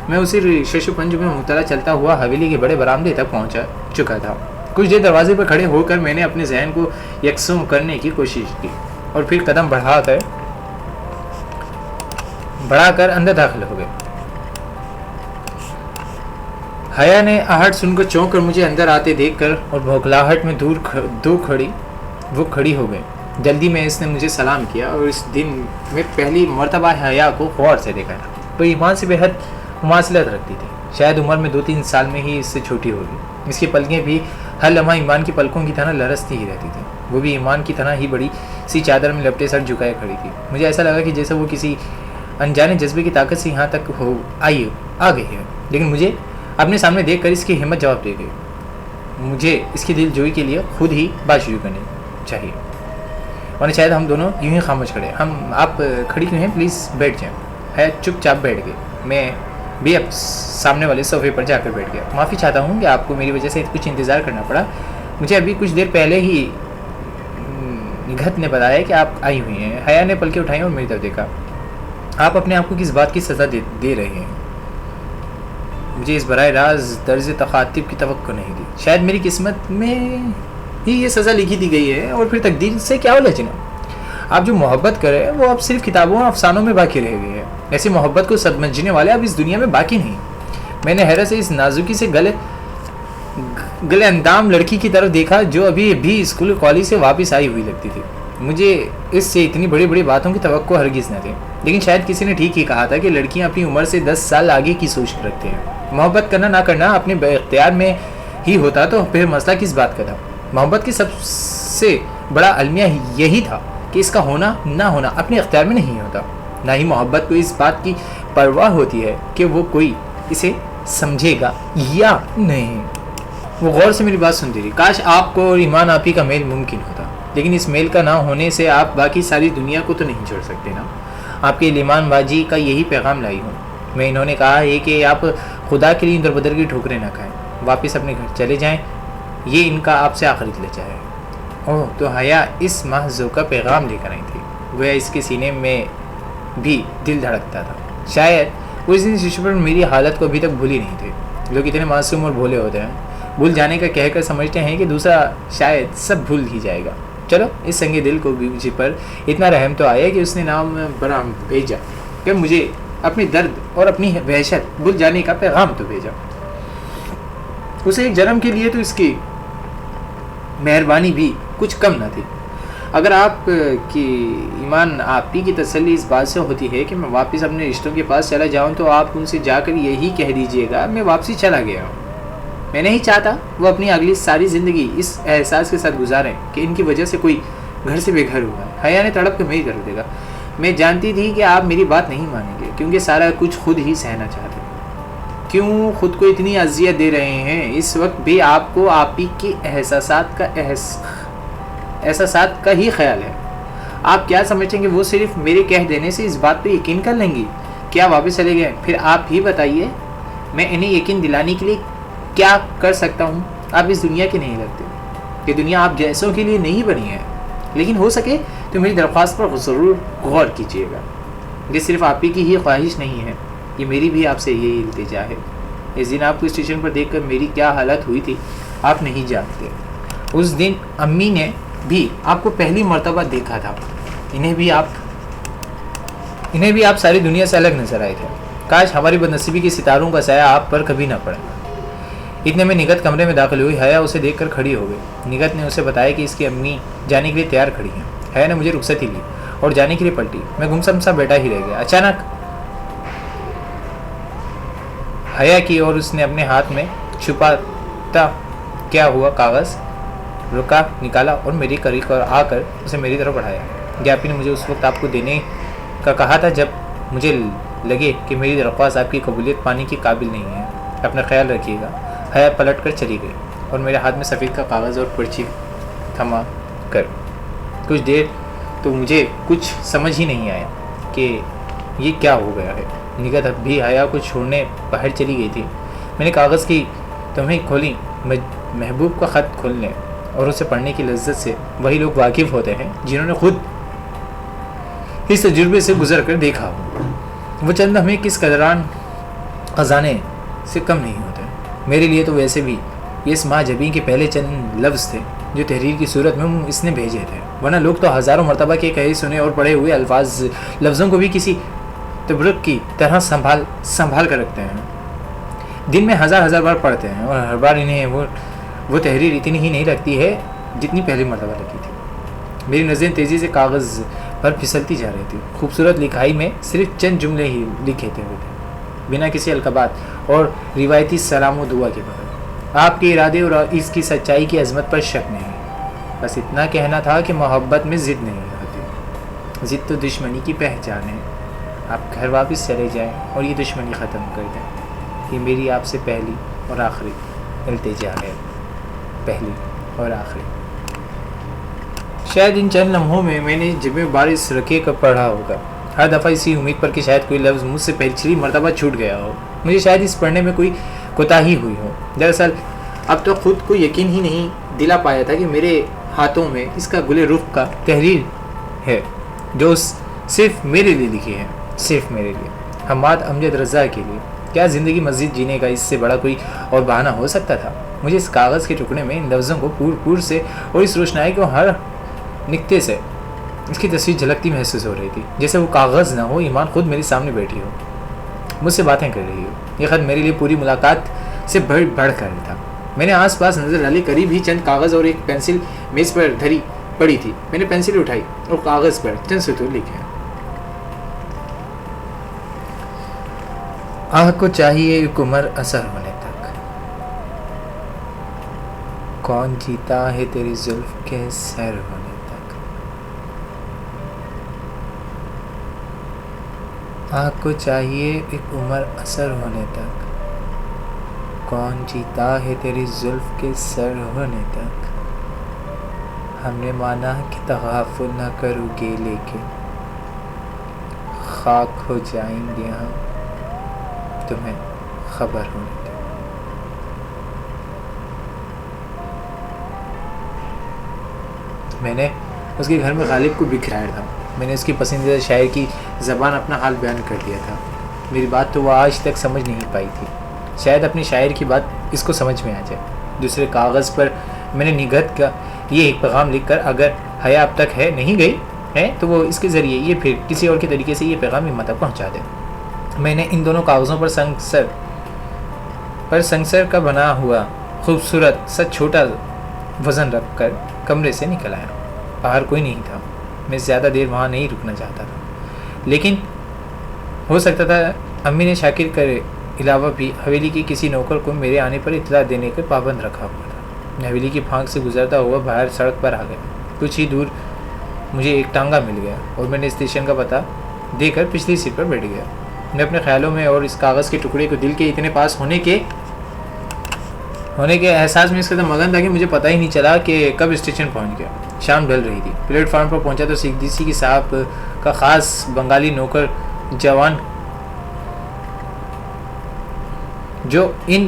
میں اسی شش و پنج میں مبتلا چلتا ہوا حویلی کے بڑے برآمدے تک پہنچ چکا تھا. کچھ دیر دروازے پر کھڑے ہو کر میں نے اپنے ذہن کو یکساں کرنے کی کوشش کی اور پھر قدم بڑھا کر اندر داخل ہو گئے. حیا نے آہٹ سن کر چونک کر مجھے اندر آتے دیکھ کر اور بھوکلاہٹ میں وہ کھڑی ہو گئی. جلدی میں اس نے مجھے سلام کیا اور اس دن میں پہلی مرتبہ حیا کو غور سے دیکھا تھا. وہ ایمان سے بہت مماثلت رکھتی تھی. شاید عمر میں 2-3 سال میں ہی اس سے چھوٹی ہوگی. اس کی پلکیں بھی ہر لمحہ ایمان کی پلکوں کی طرح لرزتی ہی رہتی تھی. وہ بھی ایمان کی طرح ہی بڑی سی چادر میں لپٹے سر جھکائے کھڑی تھی. مجھے ایسا لگا کہ جیسے وہ کسی انجانے جذبے کی طاقت سے یہاں تک آ گئی ہے. لیکن مجھے اپنے سامنے دیکھ کر اس کی ہمت جواب دے گئی. مجھے اس کی دل جوئی کے لیے خود ہی بات شروع کرنی چاہیے, ورنہ شاید ہم دونوں یوں ہی خاموش کھڑے. آپ کھڑی کیوں ہیں؟ پلیز بیٹھ جائیں. ہے چپ چاپ بیٹھ گئے. میں بھی اب سامنے والے صوفے پر جا کر بیٹھ گیا. معافی چاہتا ہوں کہ آپ کو میری وجہ سے کچھ انتظار کرنا پڑا. مجھے ابھی کچھ دیر پہلے ہی نگہت نے بتایا کہ آپ آئی ہوئی ہیں. حیا نے پلکیں اٹھائیں اور میری طرف دیکھا. آپ اپنے آپ کو کس بات کی سزا دے رہے ہیں؟ مجھے اس براہ راست طرز تخاطب کی توقع نہیں تھی. شاید میری قسمت میں ہی یہ سزا لکھی دی گئی ہے اور پھر تقدیر سے کیا الجھنا. آپ جو محبت کرے وہ اب صرف کتابوں اور افسانوں میں باقی رہ گئی ہے. ایسی محبت کو سمجھنے والے اب اس دنیا میں باقی نہیں. میں نے حیرت سے اس نازکی سے گلے اندام لڑکی کی طرف دیکھا جو ابھی بھی اسکول کالج سے واپس آئی ہوئی لگتی تھی. مجھے اس سے اتنی بڑی بڑی باتوں کی توقع ہرگز نہ تھی. لیکن شاید کسی نے ٹھیک ہی کہا تھا کہ لڑکیاں اپنی عمر سے 10 سال آگے کی سوچ رکھتے ہیں. محبت کرنا نہ کرنا اپنے اختیار میں ہی ہوتا تو پھر مسئلہ کس بات کا تھا. محبت کی سب سے بڑا المیہ یہی تھا کہ اس کا ہونا نہ ہونا اپنے اختیار میں نہیں ہوتا. نہ ہی محبت کو اس بات کی پرواہ ہوتی ہے کہ وہ کوئی اسے سمجھے گا یا نہیں. وہ غور سے میری بات سنتی رہی. کاش آپ کو اور ایمان آپی کا میل ممکن ہوتا, لیکن اس میل کا نہ ہونے سے آپ باقی ساری دنیا کو تو نہیں چھوڑ سکتے نا. آپ کے لیمان باجی کا یہی پیغام لائی ہوں میں. انہوں نے کہا ہے کہ آپ خدا کے لیے اندر بدر کی ٹھوکریں نہ کھائیں, واپس اپنے گھر چلے جائیں. یہ ان کا آپ سے آخری لہجہ ہے. اوہ, تو حیا اس محض کا پیغام لے کر آئی تھی. گویا اس کے سینے میں بھی دل دھڑکتا تھا. شاید اس دن شیشے پر میری حالت کو ابھی تک بھول ہی نہیں تھے. لوگ اتنے معصوم اور بھولے ہوتے ہیں, بھول جانے کا کہہ کر سمجھتے ہیں کہ دوسرا شاید سب بھول ہی جائے گا. چلو, اس سنگ دل کو بھی مجھے پر اتنا رحم تو آیا کہ اس نے نام برام بھیجا کہ مجھے اپنی درد اور اپنی وحشت بھول جانے کا پیغام تو بھیجا. اسے ایک جنم کے لیے تو اس کی مہربانی بھی کچھ کم نہ تھی. اگر آپ کی ایمان آپی کی تسلی اس بات سے ہوتی ہے کہ میں واپس اپنے رشتوں کے پاس چلا جاؤں تو آپ ان سے جا کر یہی کہہ دیجئے گا میں واپسی چلا گیا ہوں. میں نہیں چاہتا وہ اپنی اگلی ساری زندگی اس احساس کے ساتھ گزاریں کہ ان کی وجہ سے کوئی گھر سے بے گھر ہوا ہے. حیا نے تڑپ کے میری طرف دیکھا. میں جانتی تھی کہ آپ میری بات نہیں مانیں گے کیونکہ سارا کچھ خود ہی سہنا چاہتے ہیں. کیوں خود کو اتنی اذیت دے رہے ہیں؟ اس وقت بھی آپ کو آپ ہی کے احساسات کا ہی خیال ہے. آپ کیا سمجھتے ہیں کہ وہ صرف میرے کہہ دینے سے اس بات پہ یقین کر لیں گی؟ کیا واپس چلے گئے؟ پھر آپ ہی بتائیے. میں انہیں یقین دلانے کے لیے کیا کر سکتا ہوں. آپ اس دنیا کے نہیں لگتے. یہ دنیا آپ جیسوں کے لیے نہیں بنی ہے. لیکن ہو سکے تو میری درخواست پر ضرور غور کیجیے گا. یہ صرف آپ ہی کی ہی خواہش نہیں ہے, یہ میری بھی آپ سے یہی التجا ہے. اس دن آپ کو اسٹیشن پر دیکھ کر میری کیا حالت ہوئی تھی آپ نہیں جانتے. اس دن امی نے بھی آپ کو پہلی مرتبہ دیکھا تھا. انہیں بھی آپ ساری دنیا سے الگ نظر آئے تھے. کاش ہماری بدنصیبی کے ستاروں کا سایہ آپ پر کبھی نہ پڑے. اتنے میں نگت کمرے میں داخل ہوئی. حیا اسے دیکھ کر کھڑی ہو گئی. نگت نے اسے بتایا کہ اس کی امی جانے کے لیے تیار کھڑی ہیں. حیا نے مجھے رخصتی لی اور جانے کے لیے پلٹی. میں گمسم سا بیٹھا ہی رہ گیا. اچانک حیا کی اور اس نے اپنے ہاتھ میں چھپاتا کیا ہوا کاغذ رکا نکالا اور میری قریب آ کر اسے میری طرف بڑھایا. جاپی نے مجھے اس وقت آپ کو دینے کا کہا تھا جب مجھے لگے کہ میری درخواست آپ کی قبولیت پانے کی قابل نہیں ہے. اپنا خیال رکھیے گا. حیا پلٹ کر چلی گئی اور میرے ہاتھ میں سفید کا کاغذ اور پرچی تھما کر کچھ دیر تو مجھے کچھ سمجھ ہی نہیں آیا کہ یہ کیا ہو گیا ہے. نگت اب بھی حیا کو چھوڑنے باہر چلی گئی تھی. میں نے کاغذ کی تمہیں کھولی. محبوب کا خط کھولنے اور اسے پڑھنے کی لذت سے وہی لوگ واقف ہوتے ہیں جنہوں نے خود اس تجربے سے گزر کر دیکھا ہو. وہ چند ہمیں کس قدران خزانے سے کم نہیں ہوتے. میرے لیے تو ویسے بھی یہ اس ماں جبیں کے پہلے چند لفظ تھے جو تحریر کی صورت میں اس نے بھیجے تھے. ورنہ لوگ تو ہزاروں مرتبہ کے کہے سنے اور پڑھے ہوئے لفظوں کو بھی کسی تبرک کی طرح سنبھال کر رکھتے ہیں. دن میں ہزار بار پڑھتے ہیں اور ہر بار انہیں وہ تحریر اتنی ہی نہیں لگتی ہے جتنی پہلی مرتبہ لگی تھی. میری نظریں تیزی سے کاغذ پر پھسلتی جا رہی تھی. خوبصورت لکھائی میں صرف چند جملے ہی لکھے ہوئے تھے بنا کسی القابات اور روایتی سلام و دعا کے بغیر. آپ کے ارادے اور اس کی سچائی کی عظمت پر شک نہیں. بس اتنا کہنا تھا کہ محبت میں ضد نہیں ہوتی. ضد تو دشمنی کی پہچان ہے. آپ گھر واپس چلے جائیں اور یہ دشمنی ختم کر دیں. یہ میری آپ سے پہلی اور آخری التجا ہے. پہلی اور آخری. شاید ان چند لمحوں میں نے جب بارش رکھے کر پڑھا ہوگا. ہر دفعہ اسی امید پر کہ شاید کوئی لفظ مجھ سے پچھلی مرتبہ چھوٹ گیا ہو. مجھے شاید اس پڑھنے میں کوئی کوتاہی ہوئی ہو. دراصل اب تو خود کو یقین ہی نہیں دلا پایا تھا کہ میرے ہاتھوں میں اس کا گل رخ کا تحریر ہے جو صرف میرے لیے لکھی ہے. صرف میرے لیے. حماد امجد رضا کے لیے. کیا زندگی مزید جینے کا اس سے بڑا کوئی اور بہانہ ہو سکتا تھا؟ مجھے اس کاغذ کے ٹکڑے میں ان لفظوں کو پور سے اور اس روشنائی کو ہر نقطے سے اس کی تصویر جھلکتی محسوس ہو رہی تھی. جیسے وہ کاغذ نہ ہو ایمان خود میرے سامنے بیٹھی ہو, مجھ سے باتیں کر رہی ہو. یہ خط میرے لیے پوری ملاقات سے بڑھ کر تھا. میں نے آس پاس نظر ڈالی. قریب ہی چند کاغذ اور ایک پینسل میز پر دھری پڑی تھی. میں نے پینسل اٹھائی اور کاغذ پر چند سطور لکھے. آہ کو چاہیے ایک عمر اثر ہونے تک. کون جیتا ہے تیری زلف کے سیر ہونے تک. آہ کو چاہیے ایک عمر اثر ہونے تک. کون جیتا ہے تیری زلف کے سر ہونے تک. ہم نے مانا کہ تغافل نہ کرو گے لیکن خاک ہو جائیں گے ہم تمہیں خبر ہونے تک. میں نے اس کے گھر میں غالب کو بکھرایا تھا. میں نے اس کی پسندیدہ شاعر کی زبان اپنا حال بیان کر دیا تھا. میری بات تو وہ آج تک سمجھ نہیں پائی تھی. شاید اپنی شاعر کی بات اس کو سمجھ میں آ جائے. دوسرے کاغذ پر میں نے نگہت کا یہ ایک پیغام لکھ کر اگر حیا اب تک ہے نہیں گئی ہے تو وہ اس کے ذریعے یہ پھر کسی اور کے طریقے سے یہ پیغام ہمت تک پہنچا دے. میں نے ان دونوں کاغذوں پر سنگسر کا بنا ہوا خوبصورت سا چھوٹا وزن رکھ کر کمرے سے نکل آیا. باہر کوئی نہیں تھا. میں زیادہ دیر وہاں نہیں رکنا چاہتا تھا, لیکن ہو سکتا تھا امی نے شاکر کے علاوہ بھی حویلی کے کسی نوکر کو میرے آنے پر اطلاع دینے کا پابند رکھا ہوا تھا. میں حویلی کی پھانک سے گزرتا ہوا باہر سڑک پر آ گیا. کچھ ہی دور مجھے ایک ٹانگا مل گیا اور میں نے اسٹیشن کا پتہ دے کر پچھلی سیٹ پر بیٹھ گیا. میں اپنے خیالوں میں اور اس کاغذ کے ٹکڑے کو دل کے اتنے پاس ہونے کے احساس میں اس قدر مگن تھا کہ مجھے پتہ ہی نہیں چلا کہ کب اسٹیشن پہنچ گیا. شام ڈھل رہی تھی. پلیٹ فارم پر پہنچا تو سی کی صاحب کا خاص بنگالی نوکر جوان جو ان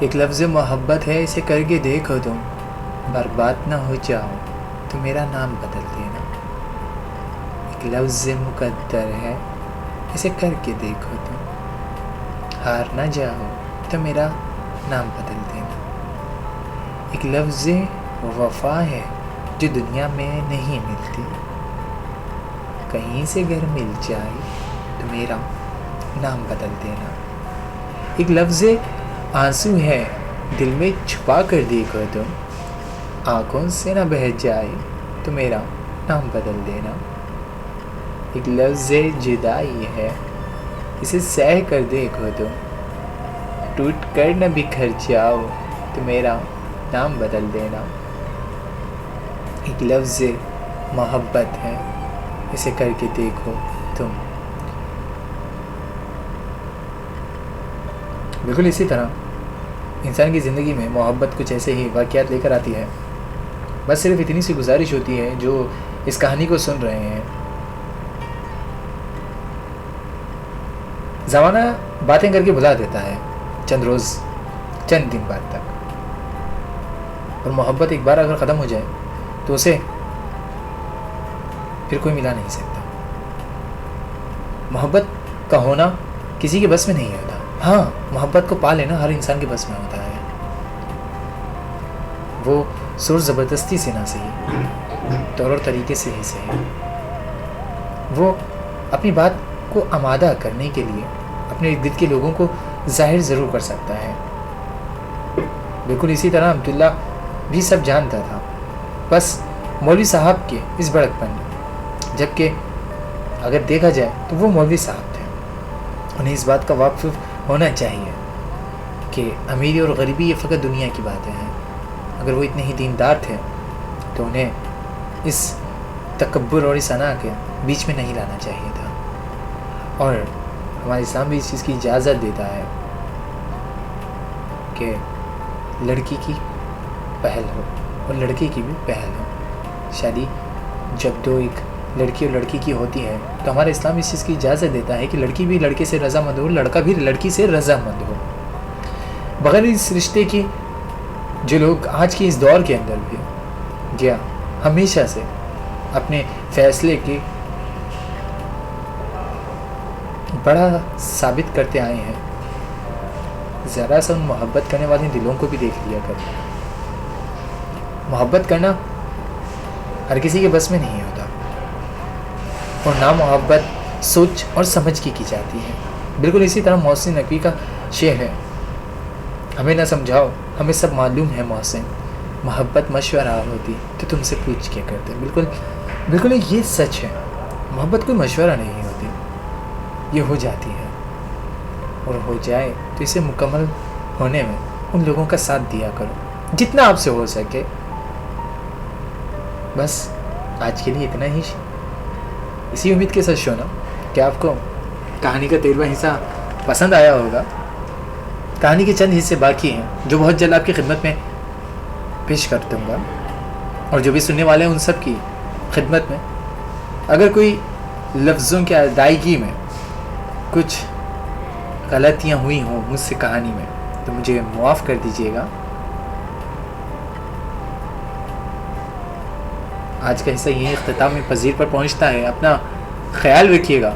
ایک لفظ محبت ہے، اسے کر کے دیکھو تم، برباد نہ ہو جاؤ تو میرا نام بدل دینا۔ ایک لفظ مقدر ہے، اسے کر کے دیکھو تم، ہار نہ جاؤ تو میرا نام بدل دینا۔ ایک لفظ وفا ہے جو دنیا میں نہیں ملتی، کہیں سے اگر مل جائے تو میرا نام بدل دینا۔ ایک لفظ آنسو ہے، دل میں چھپا کر دیکھو تم، آنکھوں سے نہ بہہ جائے تو میرا نام بدل دینا۔ ایک لفظ جدائی ہے، اسے سہ کر دیکھو تم، ٹوٹ کر نہ بکھر جاؤ تو میرا نام بدل دینا۔ ایک لفظ محبت ہے، اسے کر کے دیکھو تم۔ بالکل اسی طرح انسان کی زندگی میں محبت کچھ ایسے ہی واقعات لے کر آتی ہے۔ بس صرف اتنی سی گزارش ہوتی ہے جو اس کہانی کو سن رہے ہیں، زمانہ باتیں کر کے بھلا دیتا ہے چند روز، چند دن بعد تک، اور محبت ایک بار اگر ختم ہو جائے تو اسے پھر کوئی ملا نہیں سکتا۔ محبت کا ہونا کسی کے بس میں نہیں ہوتا، ہاں محبت کو پا لینا ہر انسان کے بس میں ہوتا ہے۔ وہ زور زبردستی سے نہ صحیح، طور اور طریقے سے ہی صحیح، وہ اپنی بات کو آمادہ کرنے کے لیے اپنے ارد گرد کے لوگوں کو ظاہر ضرور کر سکتا ہے۔ بالکل اسی طرح عبداللہ بھی سب جانتا تھا، بس مولوی صاحب کے اس بڑک پن، جبکہ اگر دیکھا جائے تو وہ مولوی صاحب تھے، انہیں اس بات کا واقف ہونا چاہیے کہ امیری اور غریبی یہ فقط دنیا کی باتیں ہیں۔ اگر وہ اتنے ہی دیندار تھے تو انہیں اس تکبر اور اس انا کے بیچ میں نہیں لانا چاہیے تھا، اور ہمارا اسلام بھی اس چیز کی اجازت دیتا ہے کہ لڑکی کی پہل ہو اور لڑکے کی بھی پہل ہو۔ شادی جب دو ایک لڑکی اور لڑکی کی ہوتی ہے تو ہمارا اسلام اس چیز کی اجازت دیتا ہے کہ لڑکی بھی لڑکے سے رضامند ہو، لڑکا بھی لڑکی سے رضامند ہو۔ بغیر اس رشتے کی جو لوگ آج کے اس دور کے اندر بھی جی ہمیشہ سے اپنے فیصلے کی بڑا ثابت کرتے آئے ہیں، ذرا سا ان محبت کرنے والے دلوں کو بھی دیکھ لیا کر۔ محبت کرنا ہر کسی کے بس میں نہیں ہوتا، اور نہ محبت سوچ اور سمجھ کی جاتی ہے۔ بالکل اسی طرح محسن نقوی کا شعر ہے، ہمیں نہ سمجھاؤ ہمیں سب معلوم ہے محسن، محبت مشورہ ہوتی تو تم سے پوچھ کے کرتے۔ بالکل یہ سچ ہے، محبت کوئی مشورہ نہیں ہوتی، یہ ہو جاتی ہے، اور ہو جائے تو اسے مکمل ہونے میں ان لوگوں کا ساتھ دیا کرو جتنا آپ سے ہو سکے۔ بس آج کے لیے اتنا ہی، اسی امید کے ساتھ شونا کہ آپ کو کہانی کا 13واں حصہ پسند آیا ہوگا۔ کہانی کے چند حصے باقی ہیں جو بہت جلد آپ کی خدمت میں پیش کر دوں گا، اور جو بھی سننے والے ہیں ان سب کی خدمت میں اگر کوئی لفظوں کی ادائیگی میں کچھ غلطیاں ہوئی ہوں مجھ سے کہانی میں تو مجھے معاف کر دیجیے گا۔ آج کا حصہ یہیں اختتام پذیر پر پہنچتا ہے۔ اپنا خیال رکھیے گا۔